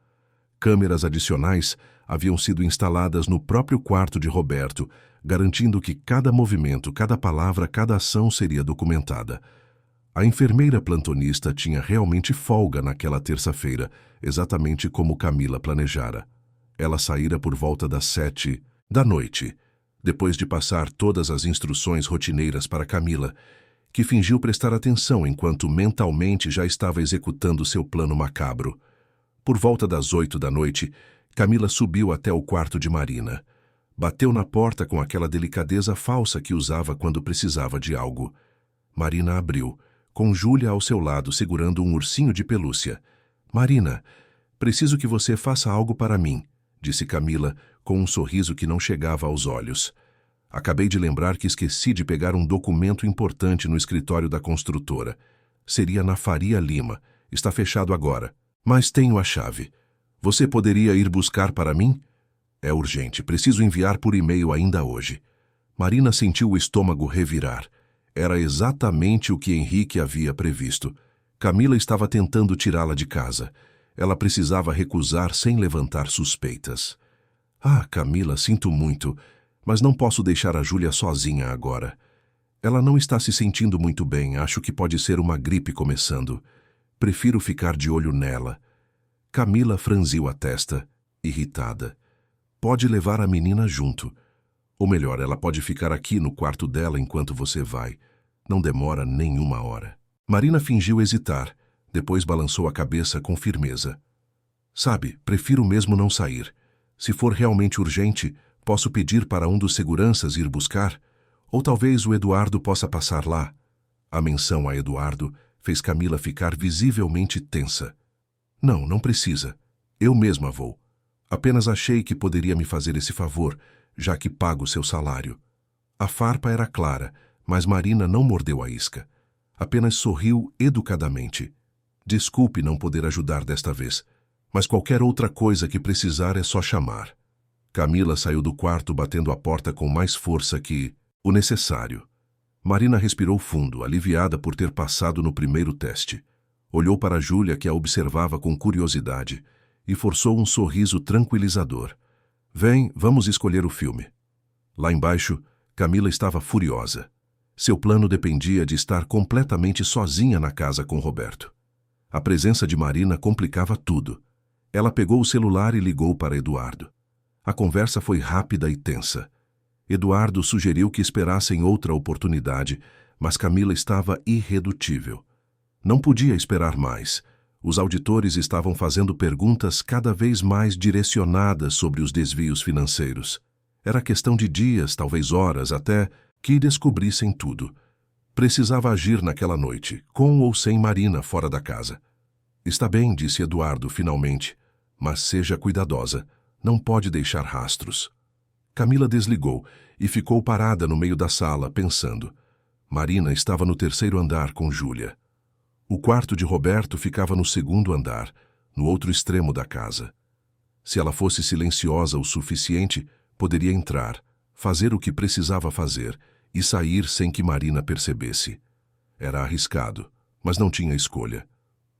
Câmeras adicionais haviam sido instaladas no próprio quarto de Roberto, garantindo que cada movimento, cada palavra, cada ação seria documentada. A enfermeira plantonista tinha realmente folga naquela terça-feira, exatamente como Camila planejara. Ela saíra por volta das 7 da noite, depois de passar todas as instruções rotineiras para Camila, que fingiu prestar atenção enquanto mentalmente já estava executando seu plano macabro. Por volta das 8 da noite, Camila subiu até o quarto de Marina. Bateu na porta com aquela delicadeza falsa que usava quando precisava de algo. Marina abriu, com Júlia ao seu lado segurando um ursinho de pelúcia. "Marina, preciso que você faça algo para mim", disse Camila, com um sorriso que não chegava aos olhos. "Acabei de lembrar que esqueci de pegar um documento importante no escritório da construtora. Seria na Faria Lima. Está fechado agora. Mas tenho a chave. Você poderia ir buscar para mim? É urgente. Preciso enviar por e-mail ainda hoje." Marina sentiu o estômago revirar. Era exatamente o que Henrique havia previsto. Camila estava tentando tirá-la de casa. Ela precisava recusar sem levantar suspeitas. "Ah, Camila, sinto muito, Mas não posso deixar a Júlia sozinha agora. Ela não está se sentindo muito bem, acho que pode ser uma gripe começando. Prefiro ficar de olho nela. Camila franziu a testa, irritada. Pode levar a menina junto. Ou melhor, ela pode ficar aqui no quarto dela enquanto você vai. Não demora nem uma hora. Marina fingiu hesitar, depois balançou a cabeça com firmeza. Sabe, prefiro mesmo não sair. Se for realmente urgente, posso pedir para um dos seguranças ir buscar, ou talvez o Eduardo possa passar lá. A menção a Eduardo fez Camila ficar visivelmente tensa. Não precisa. Eu mesma vou. Apenas achei que poderia me fazer esse favor, já que pago seu salário. A farpa era clara, mas Marina não mordeu a isca. Apenas sorriu educadamente. Desculpe não poder ajudar desta vez, mas qualquer outra coisa que precisar é só chamar. Camila saiu do quarto batendo a porta com mais força que o necessário. Marina respirou fundo, aliviada por ter passado no primeiro teste. Olhou para Júlia, que a observava com curiosidade, e forçou um sorriso tranquilizador. Vem, vamos escolher o filme. Lá embaixo, Camila estava furiosa. Seu plano dependia de estar completamente sozinha na casa com Roberto. A presença de Marina complicava tudo. Ela pegou o celular e ligou para Eduardo. A conversa foi rápida e tensa. Eduardo sugeriu que esperassem outra oportunidade, mas Camila estava irredutível. Não podia esperar mais. Os auditores estavam fazendo perguntas cada vez mais direcionadas sobre os desvios financeiros. Era questão de dias, talvez horas, até que descobrissem tudo. Precisava agir naquela noite, com ou sem Marina fora da casa. Está bem, disse Eduardo finalmente, mas seja cuidadosa. Não pode deixar rastros. Camila desligou e ficou parada no meio da sala, pensando. Marina estava no terceiro andar com Júlia. O quarto de Roberto ficava no segundo andar, no outro extremo da casa. Se ela fosse silenciosa o suficiente, poderia entrar, fazer o que precisava fazer e sair sem que Marina percebesse. Era arriscado, mas não tinha escolha.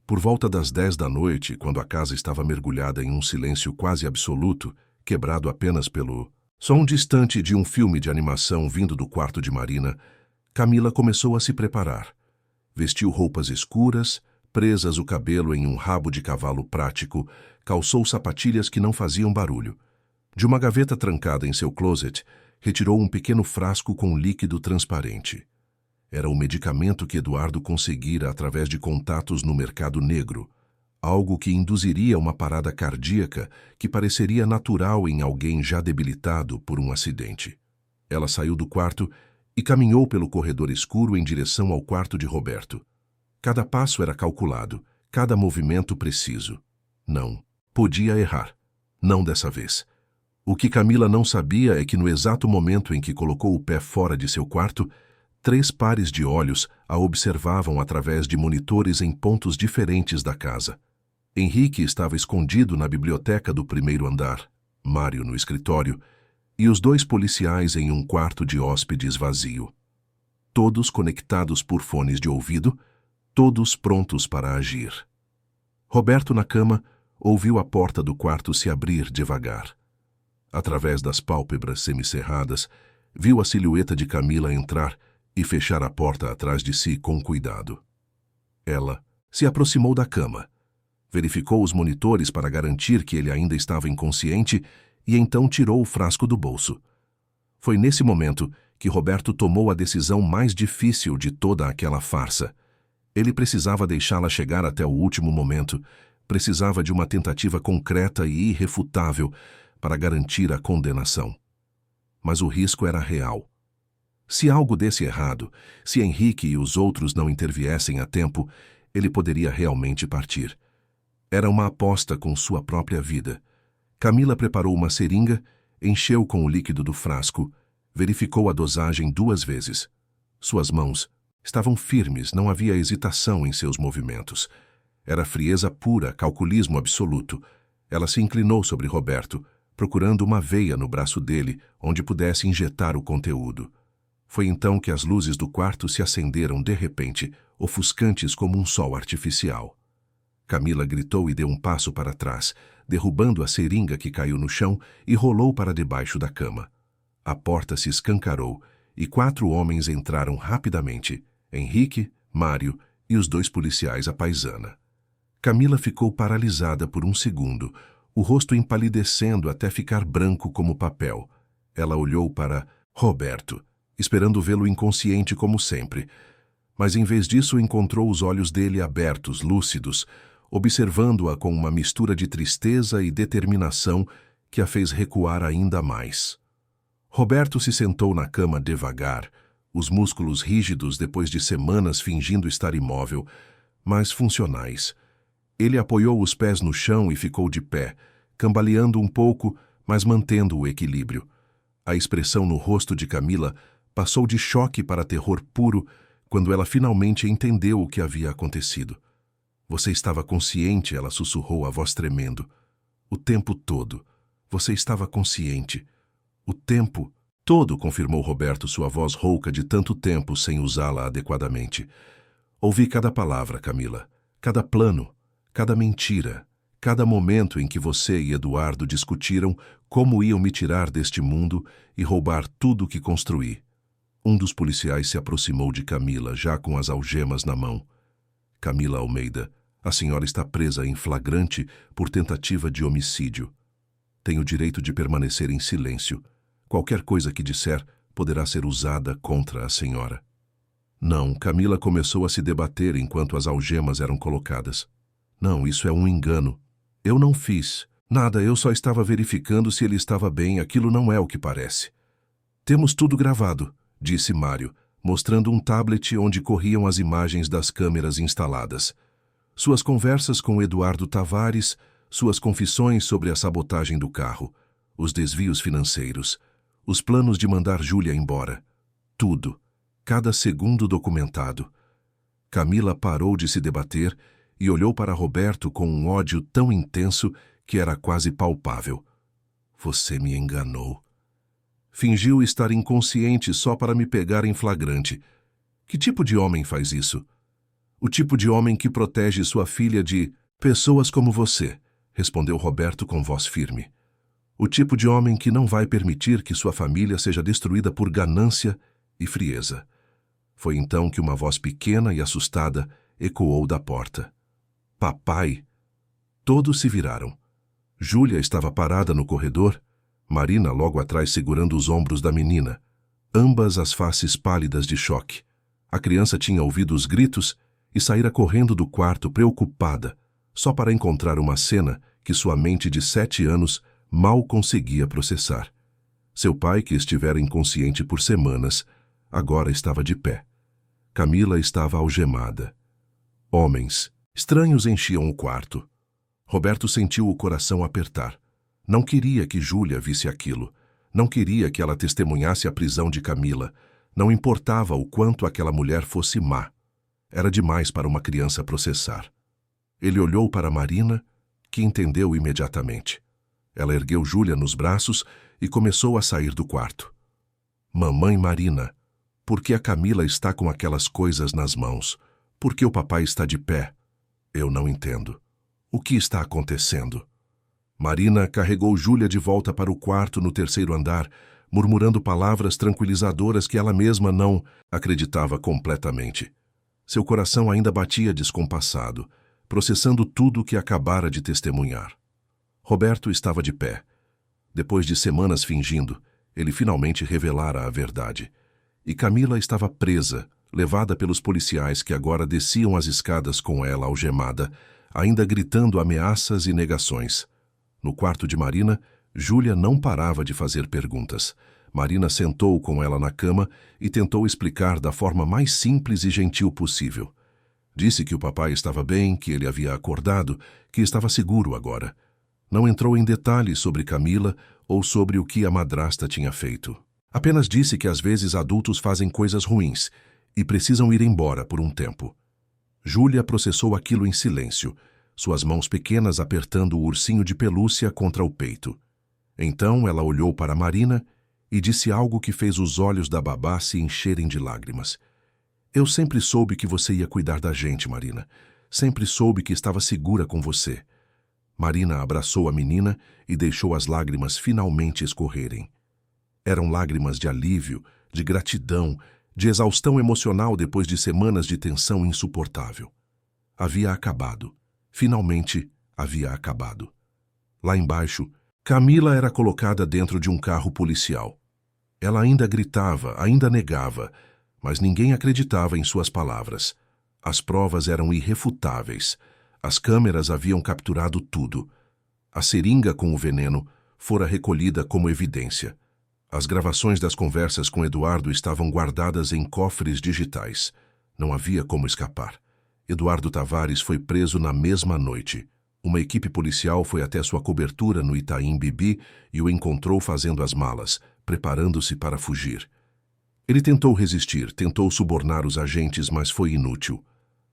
Por volta das 10 da noite, quando a casa estava mergulhada em um silêncio quase absoluto, quebrado apenas pelo som distante de um filme de animação vindo do quarto de Marina, Camila começou a se preparar. Vestiu roupas escuras, presas o cabelo em um rabo de cavalo prático, calçou sapatilhas que não faziam barulho. De uma gaveta trancada em seu closet, retirou um pequeno frasco com líquido transparente. Era o medicamento que Eduardo conseguira através de contatos no mercado negro, algo que induziria uma parada cardíaca que pareceria natural em alguém já debilitado por um acidente. Ela saiu do quarto e caminhou pelo corredor escuro em direção ao quarto de Roberto. Cada passo era calculado, cada movimento preciso. Não, podia errar. Não dessa vez. O que Camila não sabia é que no exato momento em que colocou o pé fora de seu quarto, 3 pares de olhos a observavam através de monitores em pontos diferentes da casa. Henrique estava escondido na biblioteca do primeiro andar, Mário no escritório, e os 2 policiais em um quarto de hóspedes vazio. Todos conectados por fones de ouvido, todos prontos para agir. Roberto, na cama, ouviu a porta do quarto se abrir devagar. Através das pálpebras semicerradas, viu a silhueta de Camila entrar e fechar a porta atrás de si com cuidado. Ela se aproximou da cama, verificou os monitores para garantir que ele ainda estava inconsciente e então tirou o frasco do bolso. Foi nesse momento que Roberto tomou a decisão mais difícil de toda aquela farsa. Ele precisava deixá-la chegar até o último momento, precisava de uma tentativa concreta e irrefutável para garantir a condenação. Mas o risco era real. Se algo desse errado, se Henrique e os outros não interviessem a tempo, ele poderia realmente partir. Era uma aposta com sua própria vida. Camila preparou uma seringa, encheu com o líquido do frasco, verificou a dosagem 2 vezes. Suas mãos estavam firmes, não havia hesitação em seus movimentos. Era frieza pura, calculismo absoluto. Ela se inclinou sobre Roberto, procurando uma veia no braço dele, onde pudesse injetar o conteúdo. Foi então que as luzes do quarto se acenderam de repente, ofuscantes como um sol artificial. Camila gritou e deu um passo para trás, derrubando a seringa que caiu no chão e rolou para debaixo da cama. A porta se escancarou e 4 homens entraram rapidamente: Henrique, Mário e os 2 policiais à paisana. Camila ficou paralisada por um segundo, o rosto empalidecendo até ficar branco como papel. Ela olhou para Roberto, esperando vê-lo inconsciente como sempre. Mas em vez disso encontrou os olhos dele abertos, lúcidos, observando-a com uma mistura de tristeza e determinação que a fez recuar ainda mais. Roberto se sentou na cama devagar, os músculos rígidos depois de semanas fingindo estar imóvel, mas funcionais. Ele apoiou os pés no chão e ficou de pé, cambaleando um pouco, mas mantendo o equilíbrio. A expressão no rosto de Camila passou de choque para terror puro quando ela finalmente entendeu o que havia acontecido. Você estava consciente, ela sussurrou, a voz tremendo. O tempo todo. Você estava consciente. O tempo todo, confirmou Roberto, sua voz rouca de tanto tempo sem usá-la adequadamente. Ouvi cada palavra, Camila. Cada plano, cada mentira, cada momento em que você e Eduardo discutiram como iam me tirar deste mundo e roubar tudo o que construí. Um dos policiais se aproximou de Camila, já com as algemas na mão. Camila Almeida, a senhora está presa em flagrante por tentativa de homicídio. Tem o direito de permanecer em silêncio. Qualquer coisa que disser poderá ser usada contra a senhora. Não, Camila começou a se debater enquanto as algemas eram colocadas. Não, isso é um engano. Eu não fiz nada, eu só estava verificando se ele estava bem, aquilo não é o que parece. Temos tudo gravado, disse Mário, mostrando um tablet onde corriam as imagens das câmeras instaladas. Suas conversas com Eduardo Tavares, suas confissões sobre a sabotagem do carro, os desvios financeiros, os planos de mandar Júlia embora. Tudo, cada segundo documentado. Camila parou de se debater e olhou para Roberto com um ódio tão intenso que era quase palpável. Você me enganou. Fingiu estar inconsciente só para me pegar em flagrante. Que tipo de homem faz isso? O tipo de homem que protege sua filha de pessoas como você, respondeu Roberto com voz firme. O tipo de homem que não vai permitir que sua família seja destruída por ganância e frieza. Foi então que uma voz pequena e assustada ecoou da porta. Papai! Todos se viraram. Júlia estava parada no corredor, Marina logo atrás segurando os ombros da menina, ambas as faces pálidas de choque. A criança tinha ouvido os gritos e saíra correndo do quarto preocupada, só para encontrar uma cena que sua mente de 7 anos mal conseguia processar. Seu pai, que estivera inconsciente por semanas, agora estava de pé. Camila estava algemada. Homens estranhos enchiam o quarto. Roberto sentiu o coração apertar. Não queria que Júlia visse aquilo. Não queria que ela testemunhasse a prisão de Camila. Não importava o quanto aquela mulher fosse má. Era demais para uma criança processar. Ele olhou para Marina, que entendeu imediatamente. Ela ergueu Júlia nos braços e começou a sair do quarto. Mamãe Marina, por que a Camila está com aquelas coisas nas mãos? Por que o papai está de pé? Eu não entendo. O que está acontecendo? Marina carregou Júlia de volta para o quarto no 3º andar, murmurando palavras tranquilizadoras que ela mesma não acreditava completamente. Seu coração ainda batia descompassado, processando tudo o que acabara de testemunhar. Roberto estava de pé. Depois de semanas fingindo, ele finalmente revelara a verdade. E Camila estava presa, levada pelos policiais que agora desciam as escadas com ela algemada, ainda gritando ameaças e negações. No quarto de Marina, Júlia não parava de fazer perguntas. Marina sentou com ela na cama e tentou explicar da forma mais simples e gentil possível. Disse que o papai estava bem, que ele havia acordado, que estava seguro agora. Não entrou em detalhes sobre Camila ou sobre o que a madrasta tinha feito. Apenas disse que às vezes adultos fazem coisas ruins e precisam ir embora por um tempo. Júlia processou aquilo em silêncio, suas mãos pequenas apertando o ursinho de pelúcia contra o peito. Então ela olhou para Marina e disse algo que fez os olhos da babá se encherem de lágrimas. Eu sempre soube que você ia cuidar da gente, Marina. Sempre soube que estava segura com você. Marina abraçou a menina e deixou as lágrimas finalmente escorrerem. Eram lágrimas de alívio, de gratidão, de exaustão emocional depois de semanas de tensão insuportável. Havia acabado. Finalmente, havia acabado. Lá embaixo, Camila era colocada dentro de um carro policial. Ela ainda gritava, ainda negava, mas ninguém acreditava em suas palavras. As provas eram irrefutáveis. As câmeras haviam capturado tudo. A seringa com o veneno fora recolhida como evidência. As gravações das conversas com Eduardo estavam guardadas em cofres digitais. Não havia como escapar. Eduardo Tavares foi preso na mesma noite. Uma equipe policial foi até sua cobertura no Itaim Bibi e o encontrou fazendo as malas, preparando-se para fugir. Ele tentou resistir, tentou subornar os agentes, mas foi inútil.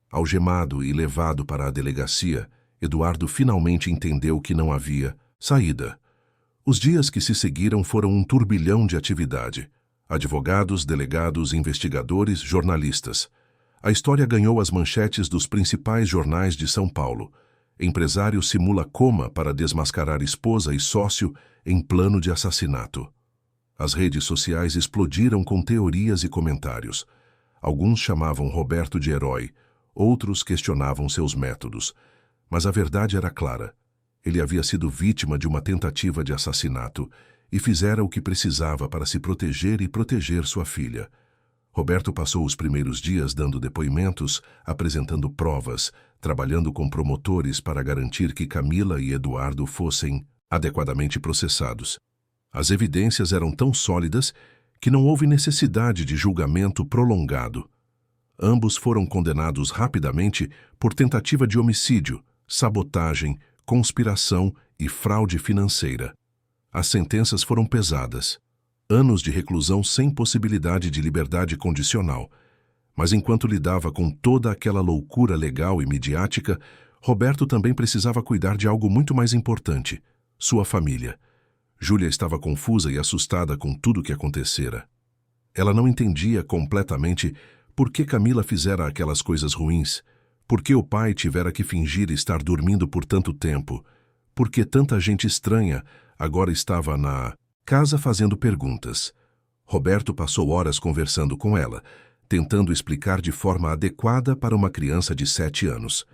Algemado e levado para a delegacia, Eduardo finalmente entendeu que não havia saída. Os dias que se seguiram foram um turbilhão de atividade. Advogados, delegados, investigadores, jornalistas. A história ganhou as manchetes dos principais jornais de São Paulo. Empresário simula coma para desmascarar esposa e sócio em plano de assassinato. As redes sociais explodiram com teorias e comentários. Alguns chamavam Roberto de herói, outros questionavam seus métodos. Mas a verdade era clara. Ele havia sido vítima de uma tentativa de assassinato e fizera o que precisava para se proteger e proteger sua filha. Roberto passou os primeiros dias dando depoimentos, apresentando provas, trabalhando com promotores para garantir que Camila e Eduardo fossem adequadamente processados. As evidências eram tão sólidas que não houve necessidade de julgamento prolongado. Ambos foram condenados rapidamente por tentativa de homicídio, sabotagem, conspiração e fraude financeira. As sentenças foram pesadas. Anos de reclusão sem possibilidade de liberdade condicional. Mas enquanto lidava com toda aquela loucura legal e midiática, Roberto também precisava cuidar de algo muito mais importante: sua família. Júlia estava confusa e assustada com tudo o que acontecera. Ela não entendia completamente por que Camila fizera aquelas coisas ruins, por que o pai tivera que fingir estar dormindo por tanto tempo, por que tanta gente estranha agora estava na casa fazendo perguntas. Roberto passou horas conversando com ela, tentando explicar de forma adequada para uma criança de 7 anos.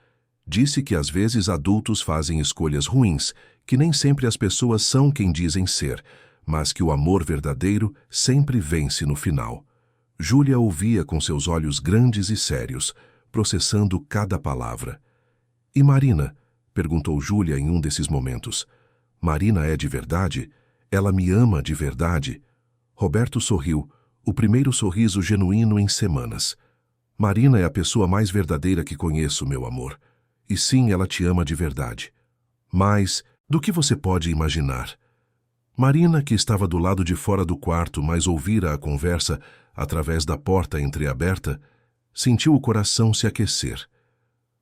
Disse que às vezes adultos fazem escolhas ruins, que nem sempre as pessoas são quem dizem ser, mas que o amor verdadeiro sempre vence no final. Júlia ouvia com seus olhos grandes e sérios, processando cada palavra. "E Marina?" perguntou Júlia em um desses momentos. "Marina é de verdade? Ela me ama de verdade?" Roberto sorriu, o primeiro sorriso genuíno em semanas. "Marina é a pessoa mais verdadeira que conheço, meu amor. E sim, ela te ama de verdade. Mais do que você pode imaginar." Marina, que estava do lado de fora do quarto, mas ouvira a conversa através da porta entreaberta, sentiu o coração se aquecer.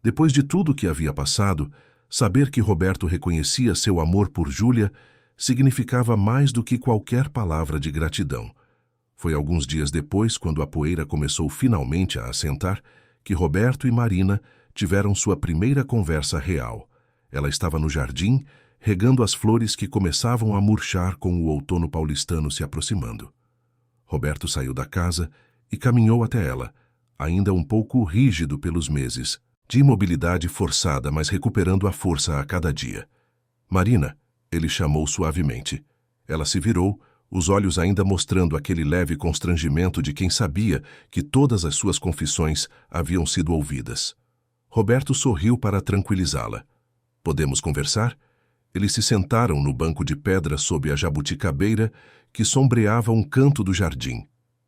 Depois de tudo o que havia passado, saber que Roberto reconhecia seu amor por Júlia significava mais do que qualquer palavra de gratidão. Foi alguns dias depois, quando a poeira começou finalmente a assentar, que Roberto e Marina tiveram sua primeira conversa real. Ela estava no jardim, regando as flores que começavam a murchar com o outono paulistano se aproximando. Roberto saiu da casa e caminhou até ela, ainda um pouco rígido pelos meses, de imobilidade forçada, mas recuperando a força a cada dia. "Marina", ele chamou suavemente. Ela se virou, os olhos ainda mostrando aquele leve constrangimento de quem sabia que todas as suas confissões haviam sido ouvidas. Roberto sorriu para tranquilizá-la. "Podemos conversar?" Eles se sentaram no banco de pedra sob a jabuticabeira que sombreava um canto do jardim.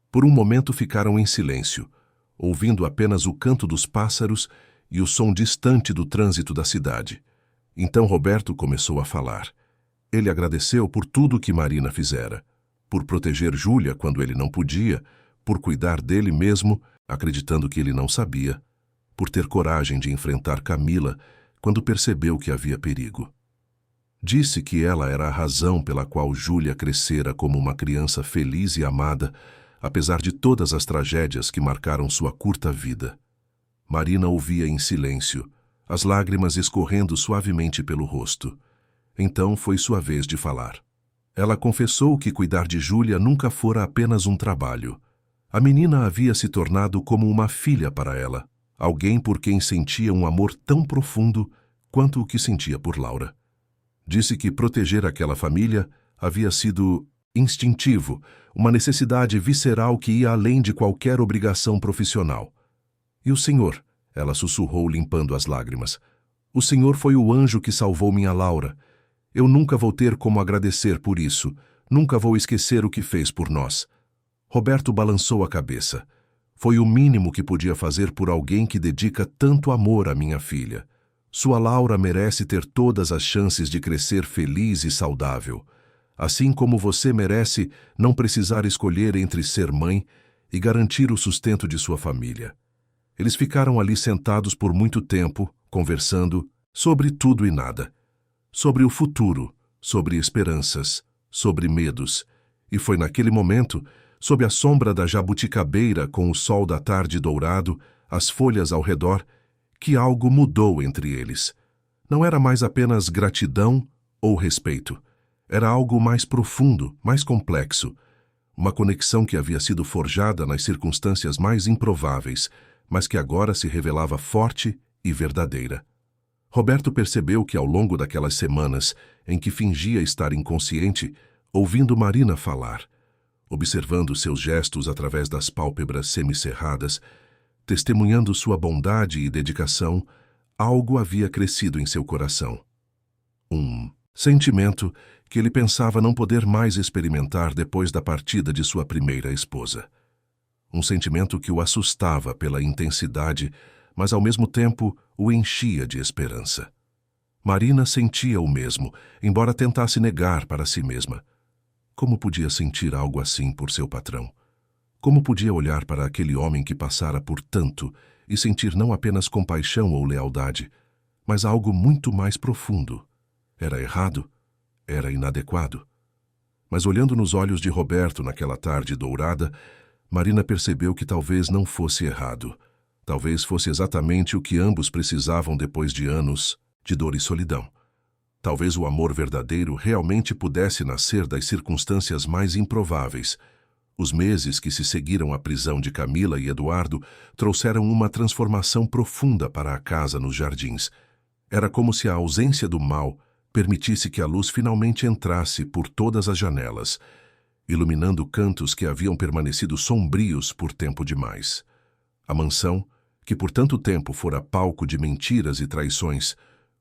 Por um momento ficaram em silêncio, ouvindo apenas o canto dos pássaros e o som distante do trânsito da cidade. Então Roberto começou a falar. Ele agradeceu por tudo que Marina fizera, por proteger Júlia quando ele não podia, por cuidar dele mesmo, acreditando que ele não sabia, por ter coragem de enfrentar Camila quando percebeu que havia perigo. Disse que ela era a razão pela qual Júlia crescera como uma criança feliz e amada, apesar de todas as tragédias que marcaram sua curta vida. Marina ouvia em silêncio, as lágrimas escorrendo suavemente pelo rosto. Então foi sua vez de falar. Ela confessou que cuidar de Júlia nunca fora apenas um trabalho. A menina havia se tornado como uma filha para ela, alguém por quem sentia um amor tão profundo quanto o que sentia por Laura. Disse que proteger aquela família havia sido instintivo, uma necessidade visceral que ia além de qualquer obrigação profissional. E o Senhor, ela sussurrou limpando as lágrimas, o Senhor foi o anjo que salvou minha Laura. Eu nunca vou ter como agradecer por isso, nunca vou esquecer o que fez por nós. Roberto balançou a cabeça. Foi o mínimo que podia fazer por alguém que dedica tanto amor à minha filha. Sua Laura merece ter todas as chances de crescer feliz e saudável. Assim como você merece não precisar escolher entre ser mãe e garantir o sustento de sua família. Eles ficaram ali sentados por muito tempo, conversando sobre tudo e nada. Sobre o futuro, sobre esperanças, sobre medos. E foi naquele momento, sob a sombra da jabuticabeira com o sol da tarde dourado, as folhas ao redor, que algo mudou entre eles. Não era mais apenas gratidão ou respeito. Era algo mais profundo, mais complexo. Uma conexão que havia sido forjada nas circunstâncias mais improváveis, mas que agora se revelava forte e verdadeira. Roberto percebeu que ao longo daquelas semanas em que fingia estar inconsciente, ouvindo Marina falar, observando seus gestos através das pálpebras semicerradas, testemunhando sua bondade e dedicação, algo havia crescido em seu coração. Um sentimento que ele pensava não poder mais experimentar depois da partida de sua primeira esposa. Um sentimento que o assustava pela intensidade, mas ao mesmo tempo o enchia de esperança. Marina sentia o mesmo, embora tentasse negar para si mesma. Como podia sentir algo assim por seu patrão? Como podia olhar para aquele homem que passara por tanto e sentir não apenas compaixão ou lealdade, mas algo muito mais profundo? Era errado? Era inadequado? Mas olhando nos olhos de Roberto naquela tarde dourada, Marina percebeu que talvez não fosse errado. Talvez fosse exatamente o que ambos precisavam depois de anos de dor e solidão. Talvez o amor verdadeiro realmente pudesse nascer das circunstâncias mais improváveis. Os meses que se seguiram à prisão de Camila e Eduardo trouxeram uma transformação profunda para a casa nos jardins. Era como se a ausência do mal permitisse que a luz finalmente entrasse por todas as janelas, iluminando cantos que haviam permanecido sombrios por tempo demais. A mansão, que por tanto tempo fora palco de mentiras e traições,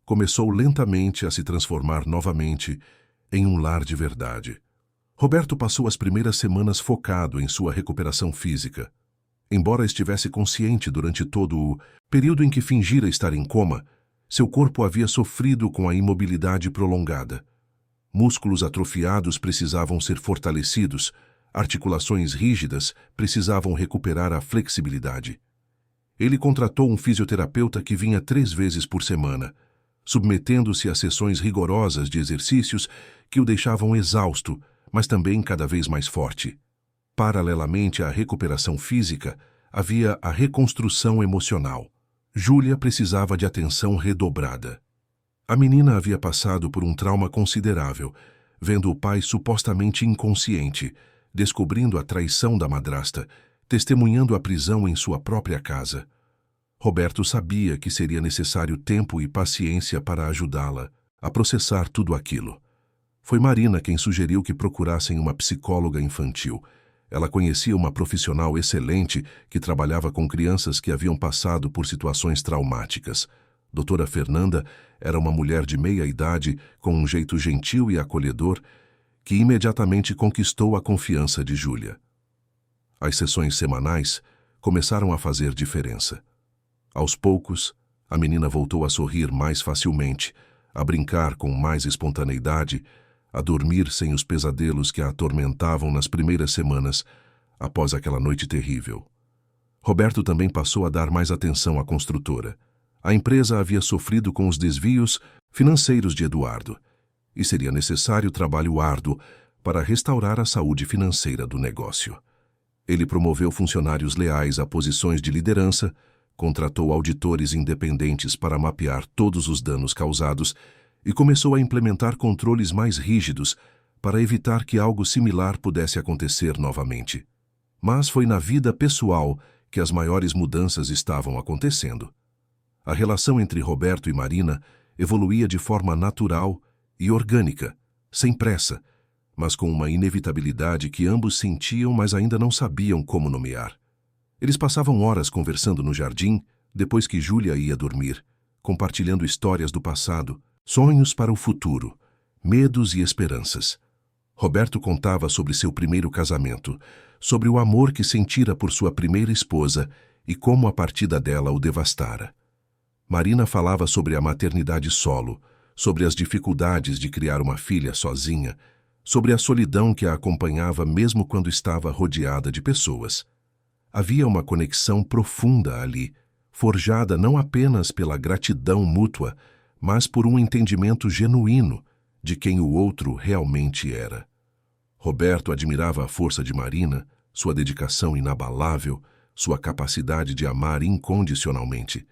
começou lentamente a se transformar novamente em um lar de verdade. Roberto passou as primeiras semanas focado em sua recuperação física. Embora estivesse consciente durante todo o período em que fingira estar em coma, seu corpo havia sofrido com a imobilidade prolongada. Músculos atrofiados precisavam ser fortalecidos, articulações rígidas precisavam recuperar a flexibilidade. Ele contratou um fisioterapeuta que vinha 3 vezes por semana, submetendo-se a sessões rigorosas de exercícios que o deixavam exausto, mas também cada vez mais forte. Paralelamente à recuperação física, havia a reconstrução emocional. Júlia precisava de atenção redobrada. A menina havia passado por um trauma considerável, vendo o pai supostamente inconsciente, descobrindo a traição da madrasta, testemunhando a prisão em sua própria casa. Roberto sabia que seria necessário tempo e paciência para ajudá-la a processar tudo aquilo. Foi Marina quem sugeriu que procurassem uma psicóloga infantil. Ela conhecia uma profissional excelente que trabalhava com crianças que haviam passado por situações traumáticas. Doutora Fernanda era uma mulher de meia idade, com um jeito gentil e acolhedor, que imediatamente conquistou a confiança de Júlia. As sessões semanais começaram a fazer diferença. Aos poucos, a menina voltou a sorrir mais facilmente, a brincar com mais espontaneidade, a dormir sem os pesadelos que a atormentavam nas primeiras semanas, após aquela noite terrível. Roberto também passou a dar mais atenção à construtora. A empresa havia sofrido com os desvios financeiros de Eduardo, e seria necessário trabalho árduo para restaurar a saúde financeira do negócio. Ele promoveu funcionários leais a posições de liderança, contratou auditores independentes para mapear todos os danos causados e começou a implementar controles mais rígidos para evitar que algo similar pudesse acontecer novamente. Mas foi na vida pessoal que as maiores mudanças estavam acontecendo. A relação entre Roberto e Marina evoluía de forma natural e orgânica, sem pressa, mas com uma inevitabilidade que ambos sentiam, mas ainda não sabiam como nomear. Eles passavam horas conversando no jardim, depois que Júlia ia dormir, compartilhando histórias do passado, sonhos para o futuro, medos e esperanças. Roberto contava sobre seu primeiro casamento, sobre o amor que sentira por sua primeira esposa e como a partida dela o devastara. Marina falava sobre a maternidade solo, sobre as dificuldades de criar uma filha sozinha, sobre a solidão que a acompanhava mesmo quando estava rodeada de pessoas. Havia uma conexão profunda ali, forjada não apenas pela gratidão mútua, mas por um entendimento genuíno de quem o outro realmente era. Roberto admirava a força de Marina, sua dedicação inabalável, sua capacidade de amar incondicionalmente.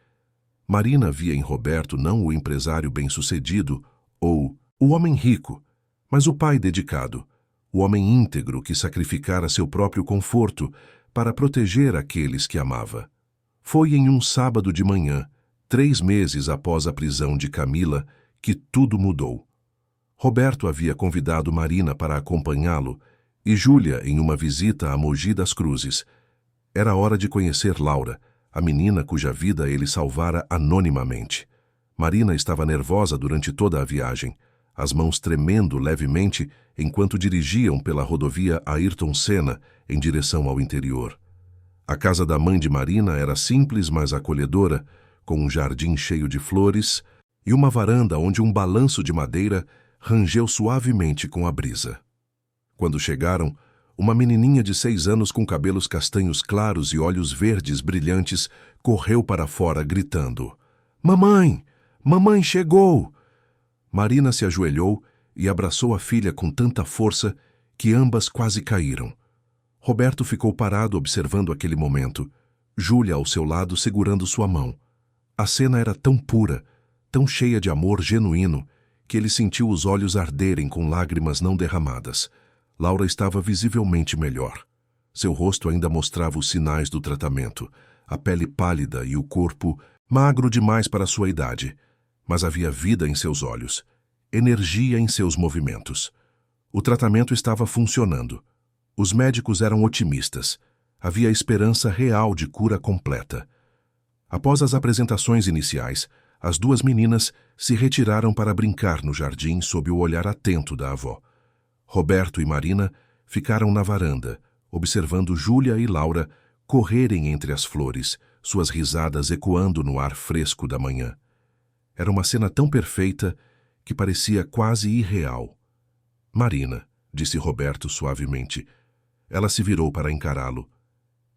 Marina via em Roberto não o empresário bem-sucedido ou o homem rico, mas o pai dedicado, o homem íntegro que sacrificara seu próprio conforto para proteger aqueles que amava. Foi em um sábado de manhã, 3 meses após a prisão de Camila, que tudo mudou. Roberto havia convidado Marina para acompanhá-lo e Júlia em uma visita a Mogi das Cruzes. Era hora de conhecer Laura, a menina cuja vida ele salvara anonimamente. Marina estava nervosa durante toda a viagem, as mãos tremendo levemente enquanto dirigiam pela rodovia Ayrton Senna em direção ao interior. A casa da mãe de Marina era simples, mas acolhedora, com um jardim cheio de flores e uma varanda onde um balanço de madeira rangeu suavemente com a brisa. Quando chegaram, uma menininha de 6 anos com cabelos castanhos claros e olhos verdes brilhantes correu para fora gritando: "Mamãe! Mamãe chegou!" Marina se ajoelhou e abraçou a filha com tanta força que ambas quase caíram. Roberto ficou parado observando aquele momento, Júlia ao seu lado segurando sua mão. A cena era tão pura, tão cheia de amor genuíno, que ele sentiu os olhos arderem com lágrimas não derramadas. Laura estava visivelmente melhor. Seu rosto ainda mostrava os sinais do tratamento, a pele pálida e o corpo magro demais para sua idade. Mas havia vida em seus olhos, energia em seus movimentos. O tratamento estava funcionando. Os médicos eram otimistas. Havia esperança real de cura completa. Após as apresentações iniciais, as 2 meninas se retiraram para brincar no jardim sob o olhar atento da avó. Roberto e Marina ficaram na varanda, observando Júlia e Laura correrem entre as flores, suas risadas ecoando no ar fresco da manhã. Era uma cena tão perfeita que parecia quase irreal. "Marina", disse Roberto suavemente. Ela se virou para encará-lo.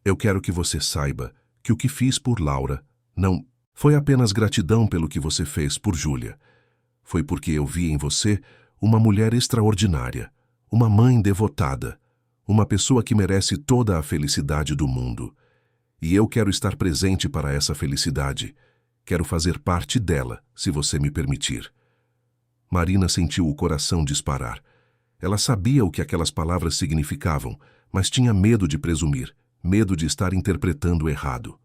"Eu quero que você saiba que o que fiz por Laura não foi apenas gratidão pelo que você fez por Júlia. Foi porque eu vi em você uma mulher extraordinária, uma mãe devotada, uma pessoa que merece toda a felicidade do mundo. E eu quero estar presente para essa felicidade. Quero fazer parte dela, se você me permitir." Marina sentiu o coração disparar. Ela sabia o que aquelas palavras significavam, mas tinha medo de presumir, medo de estar interpretando errado.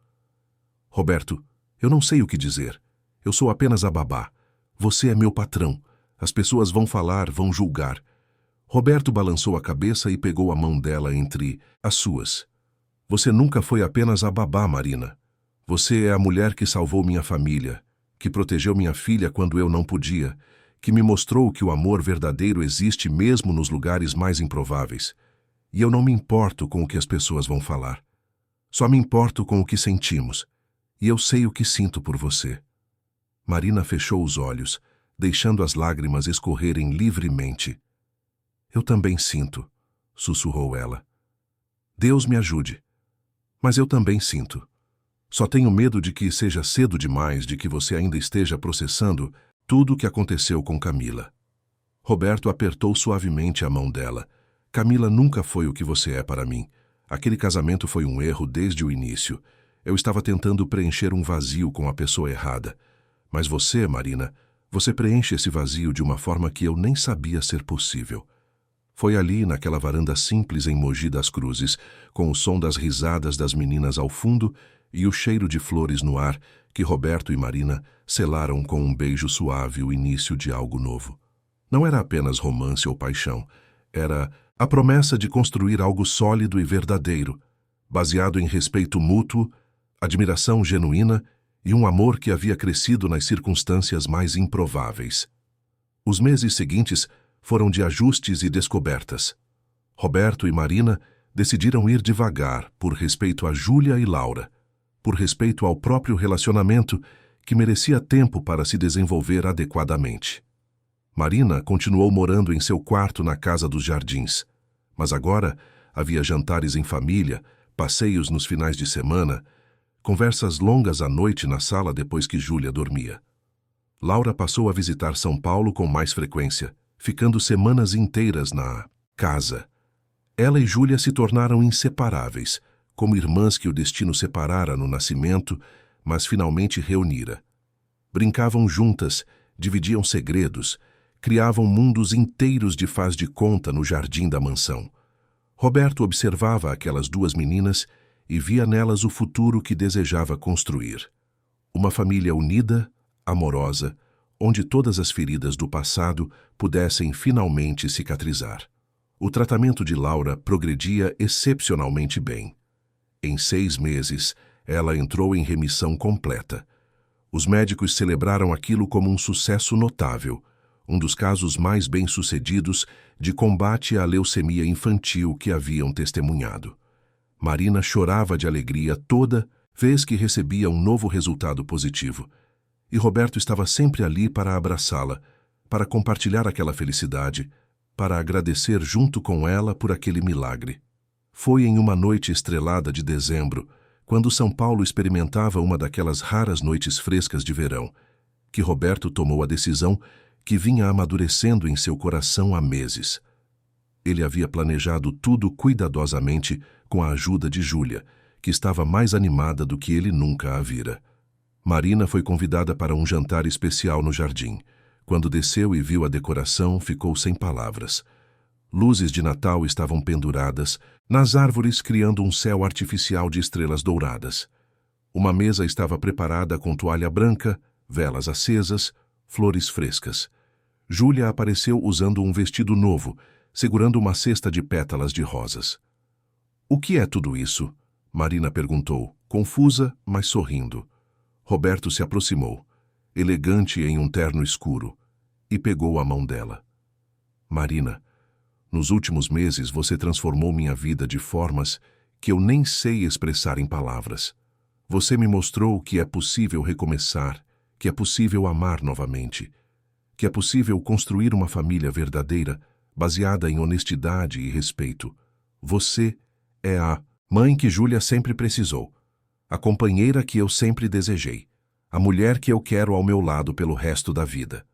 "Roberto, eu não sei o que dizer. Eu sou apenas a babá. Você é meu patrão. As pessoas vão falar, vão julgar." Roberto balançou a cabeça e pegou a mão dela entre as suas. "Você nunca foi apenas a babá, Marina. Você é a mulher que salvou minha família, que protegeu minha filha quando eu não podia, que me mostrou que o amor verdadeiro existe mesmo nos lugares mais improváveis. E eu não me importo com o que as pessoas vão falar. Só me importo com o que sentimos. E eu sei o que sinto por você." Marina fechou os olhos, deixando as lágrimas escorrerem livremente. "Eu também sinto", sussurrou ela. "Deus me ajude. Mas eu também sinto. Só tenho medo de que seja cedo demais, de que você ainda esteja processando tudo o que aconteceu com Camila." Roberto apertou suavemente a mão dela. "Camila nunca foi o que você é para mim. Aquele casamento foi um erro desde o início. Eu estava tentando preencher um vazio com a pessoa errada. Mas você, Marina, você preenche esse vazio de uma forma que eu nem sabia ser possível. Foi ali, naquela varanda simples em Mogi das Cruzes, com o som das risadas das meninas ao fundo e o cheiro de flores no ar, que Roberto e Marina selaram com um beijo suave o início de algo novo. Não era apenas romance ou paixão, era a promessa de construir algo sólido e verdadeiro, baseado em respeito mútuo, admiração genuína e um amor que havia crescido nas circunstâncias mais improváveis. Os meses seguintes foram de ajustes e descobertas. Roberto e Marina decidiram ir devagar por respeito a Júlia e Laura, por respeito ao próprio relacionamento que merecia tempo para se desenvolver adequadamente. Marina continuou morando em seu quarto na casa dos Jardins, mas agora havia jantares em família, passeios nos finais de semana, conversas longas à noite na sala depois que Júlia dormia. Laura passou a visitar São Paulo com mais frequência, ficando semanas inteiras na casa. Ela e Júlia se tornaram inseparáveis, como irmãs que o destino separara no nascimento, mas finalmente reunira. Brincavam juntas, dividiam segredos, criavam mundos inteiros de faz de conta no jardim da mansão. Roberto observava aquelas duas meninas e via nelas o futuro que desejava construir. Uma família unida, amorosa, onde todas as feridas do passado pudessem finalmente cicatrizar. O tratamento de Laura progredia excepcionalmente bem. Em 6 meses, ela entrou em remissão completa. Os médicos celebraram aquilo como um sucesso notável, um dos casos mais bem-sucedidos de combate à leucemia infantil que haviam testemunhado. Marina chorava de alegria toda vez que recebia um novo resultado positivo, e Roberto estava sempre ali para abraçá-la, para compartilhar aquela felicidade, para agradecer junto com ela por aquele milagre. Foi em uma noite estrelada de dezembro, quando São Paulo experimentava uma daquelas raras noites frescas de verão, que Roberto tomou a decisão que vinha amadurecendo em seu coração há meses. Ele havia planejado tudo cuidadosamente com a ajuda de Júlia, que estava mais animada do que ele nunca a vira. Marina foi convidada para um jantar especial no jardim. Quando desceu e viu a decoração, ficou sem palavras. Luzes de Natal estavam penduradas nas árvores, criando um céu artificial de estrelas douradas. Uma mesa estava preparada com toalha branca, velas acesas, flores frescas. Júlia apareceu usando um vestido novo, segurando uma cesta de pétalas de rosas. "O que é tudo isso?" Marina perguntou, confusa, mas sorrindo. Roberto se aproximou, elegante em um terno escuro, e pegou a mão dela. "Marina, nos últimos meses você transformou minha vida de formas que eu nem sei expressar em palavras. Você me mostrou que é possível recomeçar, que é possível amar novamente, que é possível construir uma família verdadeira, baseada em honestidade e respeito. Você é a mãe que Júlia sempre precisou, a companheira que eu sempre desejei, a mulher que eu quero ao meu lado pelo resto da vida."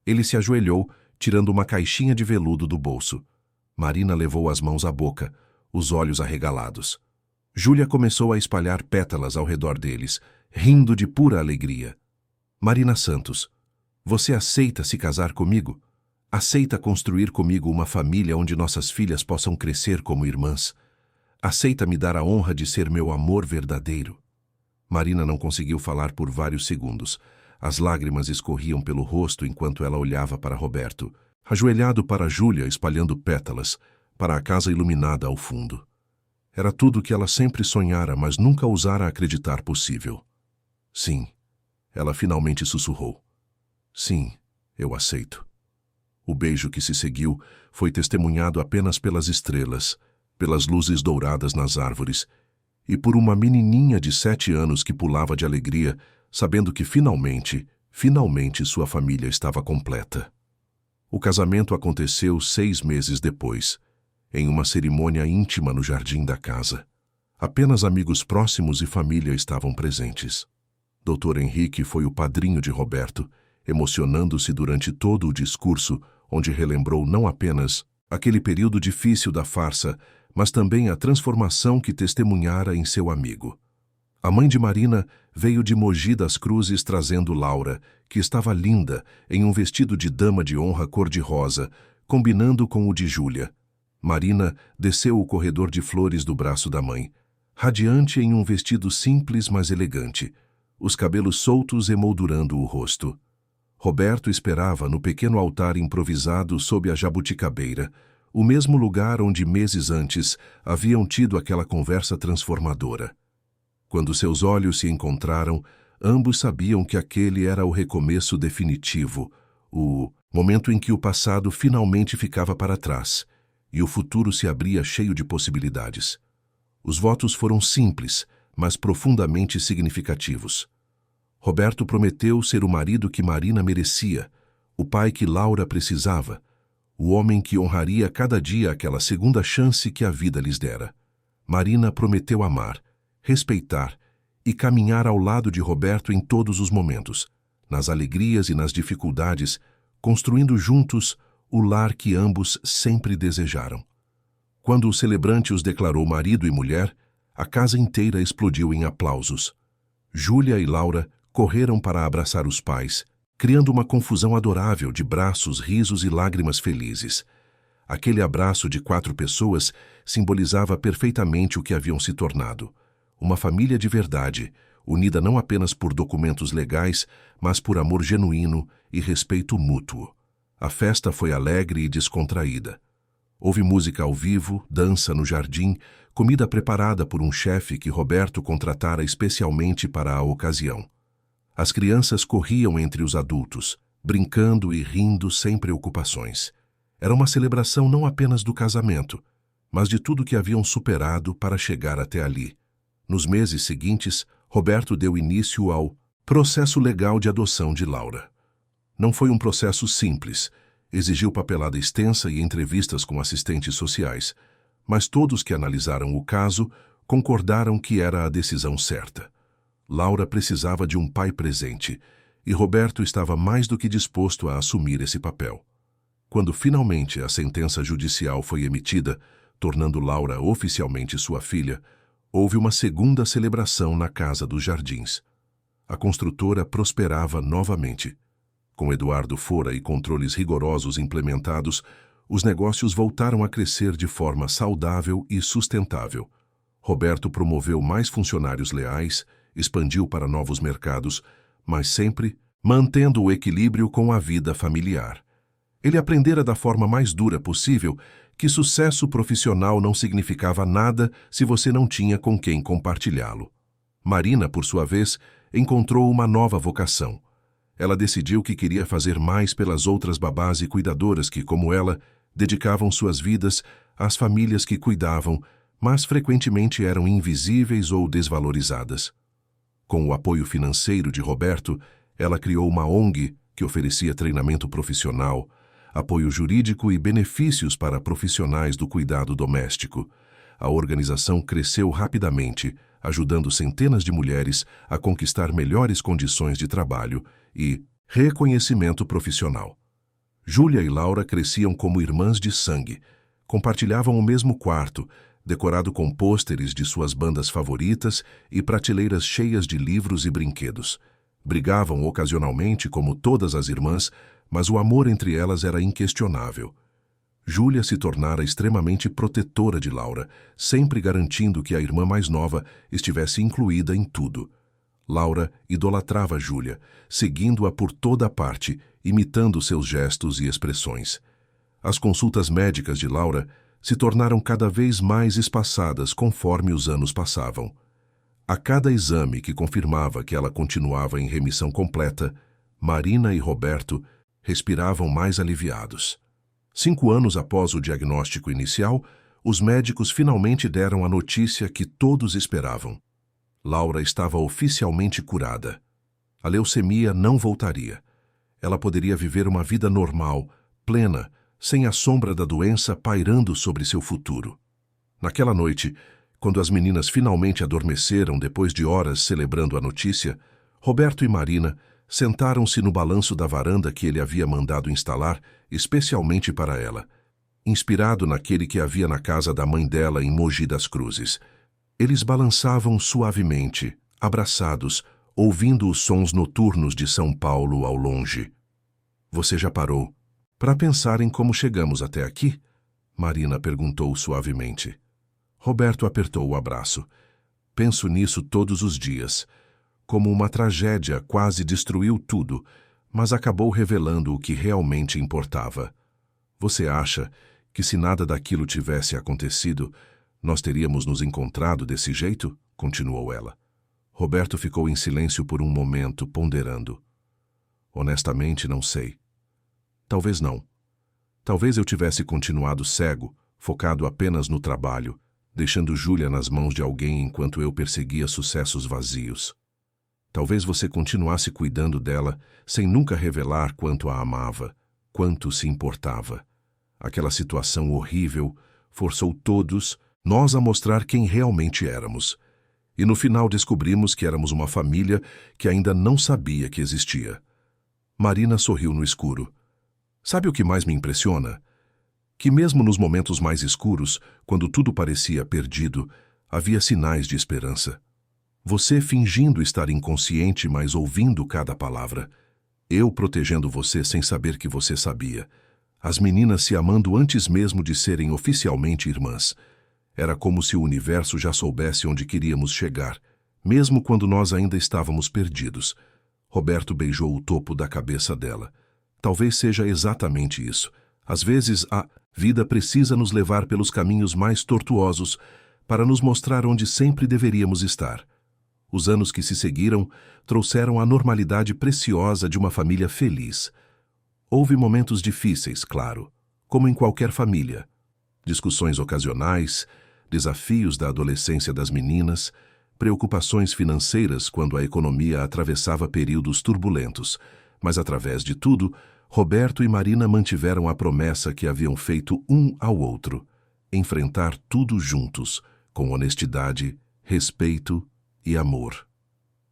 Ele se ajoelhou, tirando uma caixinha de veludo do bolso. Marina levou as mãos à boca, os olhos arregalados. Júlia começou a espalhar pétalas ao redor deles, rindo de pura alegria. "Marina Santos, você aceita se casar comigo? Aceita construir comigo uma família onde nossas filhas possam crescer como irmãs? Aceita me dar a honra de ser meu amor verdadeiro?" Marina não conseguiu falar por vários segundos. As lágrimas escorriam pelo rosto enquanto ela olhava para Roberto, ajoelhado para Júlia espalhando pétalas, para a casa iluminada ao fundo. Era tudo o que ela sempre sonhara, mas nunca ousara acreditar possível. "Sim", ela finalmente sussurrou. "Sim, eu aceito." O beijo que se seguiu foi testemunhado apenas pelas estrelas, pelas luzes douradas nas árvores, e por uma menininha de 7 anos que pulava de alegria, sabendo que finalmente sua família estava completa. O casamento aconteceu 6 meses depois, em uma cerimônia íntima no jardim da casa. Apenas amigos próximos e família estavam presentes. Dr. Henrique foi o padrinho de Roberto, emocionando-se durante todo o discurso, onde relembrou não apenas aquele período difícil da farsa, mas também a transformação que testemunhara em seu amigo. A mãe de Marina veio de Mogi das Cruzes trazendo Laura, que estava linda, em um vestido de dama de honra cor-de-rosa, combinando com o de Júlia. Marina desceu o corredor de flores do braço da mãe, radiante em um vestido simples mas elegante, os cabelos soltos emoldurando o rosto. Roberto esperava no pequeno altar improvisado sob a jabuticabeira, o mesmo lugar onde meses antes haviam tido aquela conversa transformadora. Quando seus olhos se encontraram, ambos sabiam que aquele era o recomeço definitivo, o momento em que o passado finalmente ficava para trás e o futuro se abria cheio de possibilidades. Os votos foram simples, mas profundamente significativos. Roberto prometeu ser o marido que Marina merecia, o pai que Laura precisava, o homem que honraria cada dia aquela segunda chance que a vida lhes dera. Marina prometeu amar, respeitar e caminhar ao lado de Roberto em todos os momentos, nas alegrias e nas dificuldades, construindo juntos o lar que ambos sempre desejaram. Quando o celebrante os declarou marido e mulher, a casa inteira explodiu em aplausos. Júlia e Laura correram para abraçar os pais, criando uma confusão adorável de braços, risos e lágrimas felizes. Aquele abraço de 4 pessoas simbolizava perfeitamente o que haviam se tornado. Uma família de verdade, unida não apenas por documentos legais, mas por amor genuíno e respeito mútuo. A festa foi alegre e descontraída. Houve música ao vivo, dança no jardim, comida preparada por um chefe que Roberto contratara especialmente para a ocasião. As crianças corriam entre os adultos, brincando e rindo sem preocupações. Era uma celebração não apenas do casamento, mas de tudo que haviam superado para chegar até ali. Nos meses seguintes, Roberto deu início ao processo legal de adoção de Laura. Não foi um processo simples, exigiu papelada extensa e entrevistas com assistentes sociais, mas todos que analisaram o caso concordaram que era a decisão certa. Laura precisava de um pai presente, e Roberto estava mais do que disposto a assumir esse papel. Quando finalmente a sentença judicial foi emitida, tornando Laura oficialmente sua filha, houve uma segunda celebração na Casa dos Jardins. A construtora prosperava novamente. Com Eduardo fora e controles rigorosos implementados, os negócios voltaram a crescer de forma saudável e sustentável. Roberto promoveu mais funcionários leais, expandiu para novos mercados, mas sempre mantendo o equilíbrio com a vida familiar. Ele aprendera da forma mais dura possível que sucesso profissional não significava nada se você não tinha com quem compartilhá-lo. Marina, por sua vez, encontrou uma nova vocação. Ela decidiu que queria fazer mais pelas outras babás e cuidadoras que, como ela, dedicavam suas vidas às famílias que cuidavam, mas frequentemente eram invisíveis ou desvalorizadas. Com o apoio financeiro de Roberto, ela criou uma ONG que oferecia treinamento profissional, apoio jurídico e benefícios para profissionais do cuidado doméstico. A organização cresceu rapidamente, ajudando centenas de mulheres a conquistar melhores condições de trabalho e reconhecimento profissional. Júlia e Laura cresciam como irmãs de sangue, compartilhavam o mesmo quarto, decorado com pôsteres de suas bandas favoritas e prateleiras cheias de livros e brinquedos. Brigavam ocasionalmente, como todas as irmãs, mas o amor entre elas era inquestionável. Júlia se tornara extremamente protetora de Laura, sempre garantindo que a irmã mais nova estivesse incluída em tudo. Laura idolatrava Júlia, seguindo-a por toda parte, imitando seus gestos e expressões. As consultas médicas de Laura se tornaram cada vez mais espaçadas conforme os anos passavam. A cada exame que confirmava que ela continuava em remissão completa, Marina e Roberto respiravam mais aliviados. 5 anos após o diagnóstico inicial, os médicos finalmente deram a notícia que todos esperavam. Laura estava oficialmente curada. A leucemia não voltaria. Ela poderia viver uma vida normal, plena, sem a sombra da doença pairando sobre seu futuro. Naquela noite, quando as meninas finalmente adormeceram depois de horas celebrando a notícia, Roberto e Marina sentaram-se no balanço da varanda que ele havia mandado instalar especialmente para ela, inspirado naquele que havia na casa da mãe dela em Mogi das Cruzes. Eles balançavam suavemente, abraçados, ouvindo os sons noturnos de São Paulo ao longe. Você já parou para pensar em como chegamos até aqui? Marina perguntou suavemente. Roberto apertou o abraço. Penso nisso todos os dias. Como uma tragédia quase destruiu tudo, mas acabou revelando o que realmente importava. Você acha que se nada daquilo tivesse acontecido, nós teríamos nos encontrado desse jeito? Continuou ela. Roberto ficou em silêncio por um momento, ponderando. Honestamente, não sei. Talvez não. Talvez eu tivesse continuado cego, focado apenas no trabalho, deixando Júlia nas mãos de alguém enquanto eu perseguia sucessos vazios. Talvez você continuasse cuidando dela sem nunca revelar quanto a amava, quanto se importava. Aquela situação horrível forçou todos nós a mostrar quem realmente éramos. E no final descobrimos que éramos uma família que ainda não sabia que existia. Marina sorriu no escuro. Sabe o que mais me impressiona? Que mesmo nos momentos mais escuros, quando tudo parecia perdido, havia sinais de esperança. Você fingindo estar inconsciente, mas ouvindo cada palavra. Eu protegendo você sem saber que você sabia. As meninas se amando antes mesmo de serem oficialmente irmãs. Era como se o universo já soubesse onde queríamos chegar, mesmo quando nós ainda estávamos perdidos. Roberto beijou o topo da cabeça dela. Talvez seja exatamente isso. Às vezes, a vida precisa nos levar pelos caminhos mais tortuosos para nos mostrar onde sempre deveríamos estar. Os anos que se seguiram trouxeram a normalidade preciosa de uma família feliz. Houve momentos difíceis, claro, como em qualquer família. Discussões ocasionais, desafios da adolescência das meninas, preocupações financeiras quando a economia atravessava períodos turbulentos. Mas, através de tudo, Roberto e Marina mantiveram a promessa que haviam feito um ao outro: enfrentar tudo juntos, com honestidade, respeito e amor.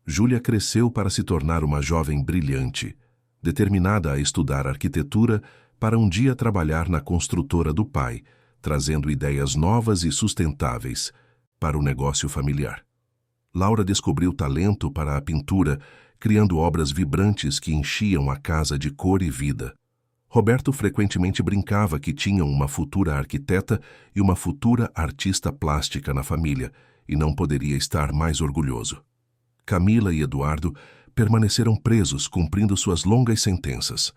Júlia cresceu para se tornar uma jovem brilhante, determinada a estudar arquitetura para um dia trabalhar na construtora do pai, trazendo ideias novas e sustentáveis para o negócio familiar. Laura descobriu talento para a pintura, criando obras vibrantes que enchiam a casa de cor e vida. Roberto frequentemente brincava que tinham uma futura arquiteta e uma futura artista plástica na família, e não poderia estar mais orgulhoso. Camila e Eduardo permaneceram presos, cumprindo suas longas sentenças.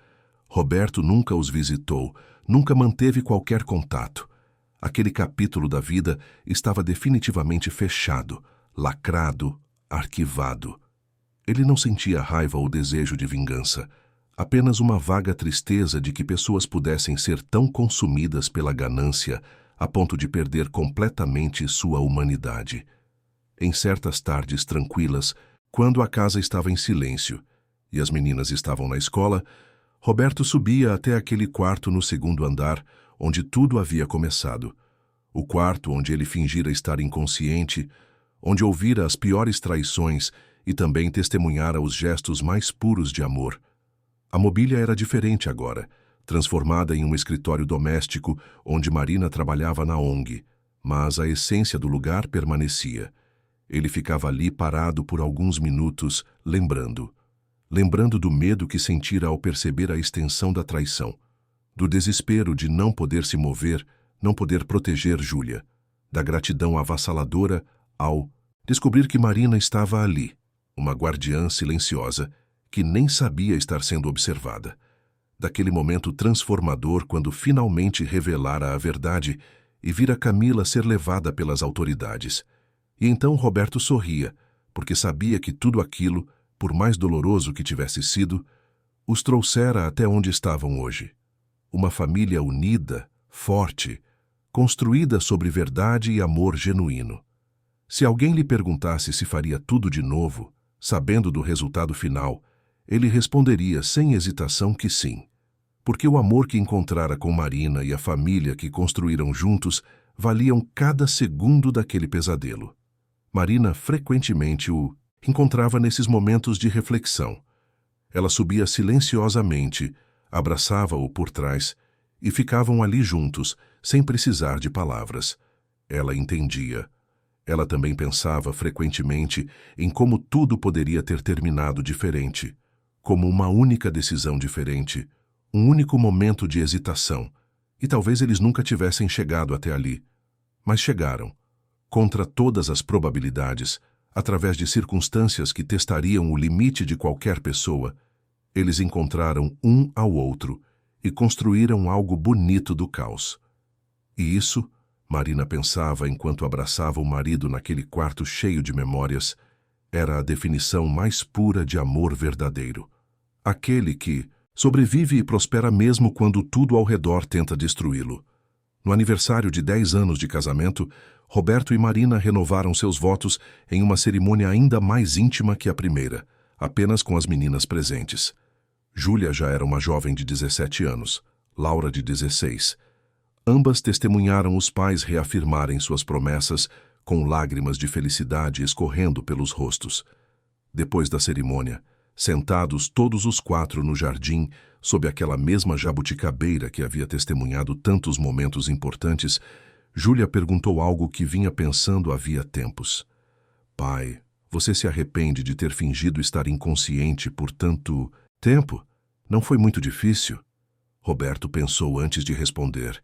Roberto nunca os visitou, nunca manteve qualquer contato. Aquele capítulo da vida estava definitivamente fechado, lacrado, arquivado. Ele não sentia raiva ou desejo de vingança, apenas uma vaga tristeza de que pessoas pudessem ser tão consumidas pela ganância a ponto de perder completamente sua humanidade. Em certas tardes tranquilas, quando a casa estava em silêncio e as meninas estavam na escola, Roberto subia até aquele quarto no segundo andar, onde tudo havia começado. O quarto onde ele fingira estar inconsciente, onde ouvira as piores traições e também testemunhara os gestos mais puros de amor. A mobília era diferente agora, transformada em um escritório doméstico onde Marina trabalhava na ONG, mas a essência do lugar permanecia. Ele ficava ali parado por alguns minutos, lembrando do medo que sentira ao perceber a extensão da traição, do desespero de não poder se mover, não poder proteger Júlia, da gratidão avassaladora ao descobrir que Marina estava ali, uma guardiã silenciosa que nem sabia estar sendo observada. Daquele momento transformador quando finalmente revelara a verdade e vira Camila ser levada pelas autoridades. E então Roberto sorria, porque sabia que tudo aquilo, por mais doloroso que tivesse sido, os trouxera até onde estavam hoje. Uma família unida, forte, construída sobre verdade e amor genuíno. Se alguém lhe perguntasse se faria tudo de novo, sabendo do resultado final, ele responderia sem hesitação que sim, porque o amor que encontrara com Marina e a família que construíram juntos valiam cada segundo daquele pesadelo. Marina frequentemente o encontrava nesses momentos de reflexão. Ela subia silenciosamente, abraçava-o por trás e ficavam ali juntos, sem precisar de palavras. Ela entendia. Ela também pensava frequentemente em como tudo poderia ter terminado diferente, como uma única decisão diferente, um único momento de hesitação, E talvez eles nunca tivessem chegado até ali. Mas chegaram, contra todas as probabilidades, através de circunstâncias que testariam o limite de qualquer pessoa. Eles encontraram um ao outro e construíram algo bonito do caos. E isso, Marina pensava enquanto abraçava o marido naquele quarto cheio de memórias, era a definição mais pura de amor verdadeiro. Aquele que sobrevive e prospera mesmo quando tudo ao redor tenta destruí-lo. No aniversário de 10 anos de casamento, Roberto e Marina renovaram seus votos em uma cerimônia ainda mais íntima que a primeira, apenas com as meninas presentes. Júlia já era uma jovem de 17 anos, Laura de 16. Ambas testemunharam os pais reafirmarem suas promessas com lágrimas de felicidade escorrendo pelos rostos. Depois da cerimônia, sentados todos os quatro no jardim, sob aquela mesma jabuticabeira que havia testemunhado tantos momentos importantes, Júlia perguntou algo que vinha pensando havia tempos. Pai, você se arrepende de ter fingido estar inconsciente por tanto tempo? Não foi muito difícil? Roberto pensou antes de responder.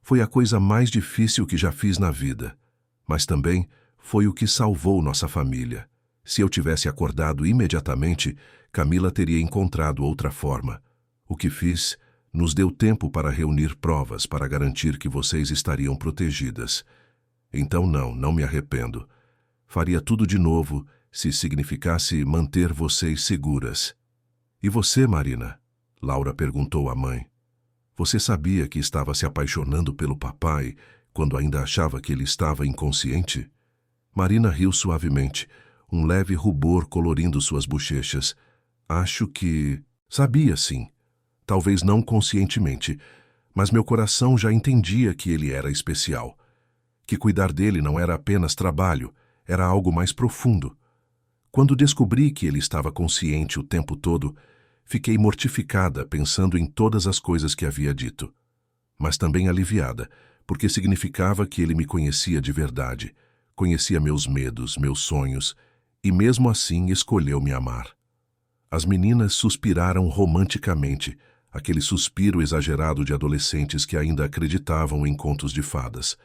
Foi a coisa mais difícil que já fiz na vida, mas também foi o que salvou nossa família. Se eu tivesse acordado imediatamente, Camila teria encontrado outra forma. O que fiz nos deu tempo para reunir provas para garantir que vocês estariam protegidas. Então não me arrependo. Faria tudo de novo se significasse manter vocês seguras. E você, Marina? Laura perguntou à mãe. Você sabia que estava se apaixonando pelo papai quando ainda achava que ele estava inconsciente? Marina riu suavemente, um leve rubor colorindo suas bochechas. Acho que... sabia, sim. Talvez não conscientemente, mas meu coração já entendia que ele era especial. Que cuidar dele não era apenas trabalho, era algo mais profundo. Quando descobri que ele estava consciente o tempo todo, fiquei mortificada pensando em todas as coisas que havia dito. Mas também aliviada, porque significava que ele me conhecia de verdade, conhecia meus medos, meus sonhos, e mesmo assim escolheu me amar. As meninas suspiraram romanticamente, aquele suspiro exagerado de adolescentes que ainda acreditavam em contos de fadas.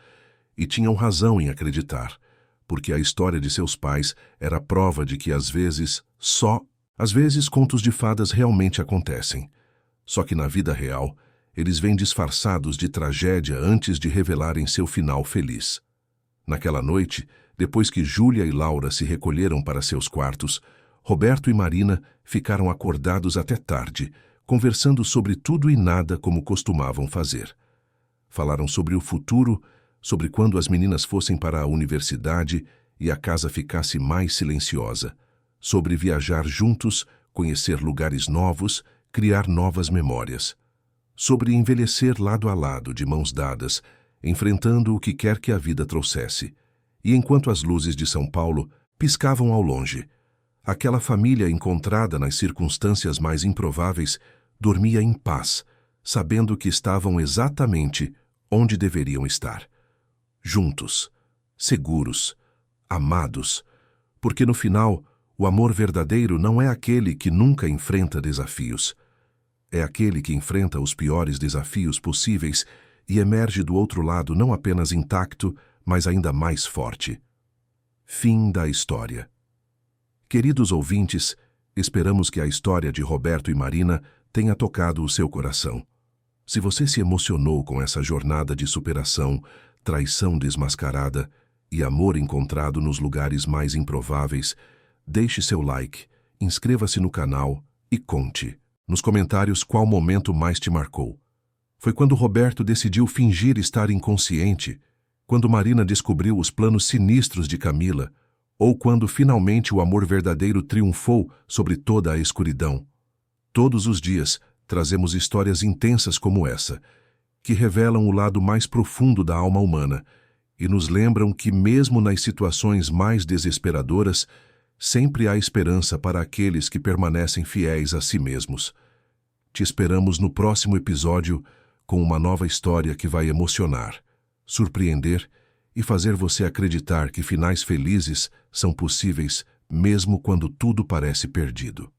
E tinham razão em acreditar, porque a história de seus pais era prova de que às vezes contos de fadas realmente acontecem. Só que na vida real, eles vêm disfarçados de tragédia antes de revelarem seu final feliz. Naquela noite, depois que Júlia e Laura se recolheram para seus quartos, Roberto e Marina ficaram acordados até tarde, conversando sobre tudo e nada como costumavam fazer. Falaram sobre o futuro, sobre quando as meninas fossem para a universidade e a casa ficasse mais silenciosa, sobre viajar juntos, conhecer lugares novos, criar novas memórias, sobre envelhecer lado a lado, de mãos dadas, enfrentando o que quer que a vida trouxesse. E enquanto as luzes de São Paulo piscavam ao longe, aquela família encontrada nas circunstâncias mais improváveis dormia em paz, sabendo que estavam exatamente onde deveriam estar. Juntos, seguros, amados, porque no final, o amor verdadeiro não é aquele que nunca enfrenta desafios. É aquele que enfrenta os piores desafios possíveis e emerge do outro lado não apenas intacto, mas ainda mais forte. Fim da história. Queridos ouvintes, esperamos que a história de Roberto e Marina tenha tocado o seu coração. Se você se emocionou com essa jornada de superação, traição desmascarada e amor encontrado nos lugares mais improváveis, deixe seu like, inscreva-se no canal e conte nos comentários qual momento mais te marcou. Foi quando Roberto decidiu fingir estar inconsciente, quando Marina descobriu os planos sinistros de Camila, ou quando finalmente o amor verdadeiro triunfou sobre toda a escuridão. Todos os dias trazemos histórias intensas como essa, que revelam o lado mais profundo da alma humana e nos lembram que mesmo nas situações mais desesperadoras, sempre há esperança para aqueles que permanecem fiéis a si mesmos. Te esperamos no próximo episódio com uma nova história que vai emocionar, surpreender e fazer você acreditar que finais felizes são possíveis mesmo quando tudo parece perdido.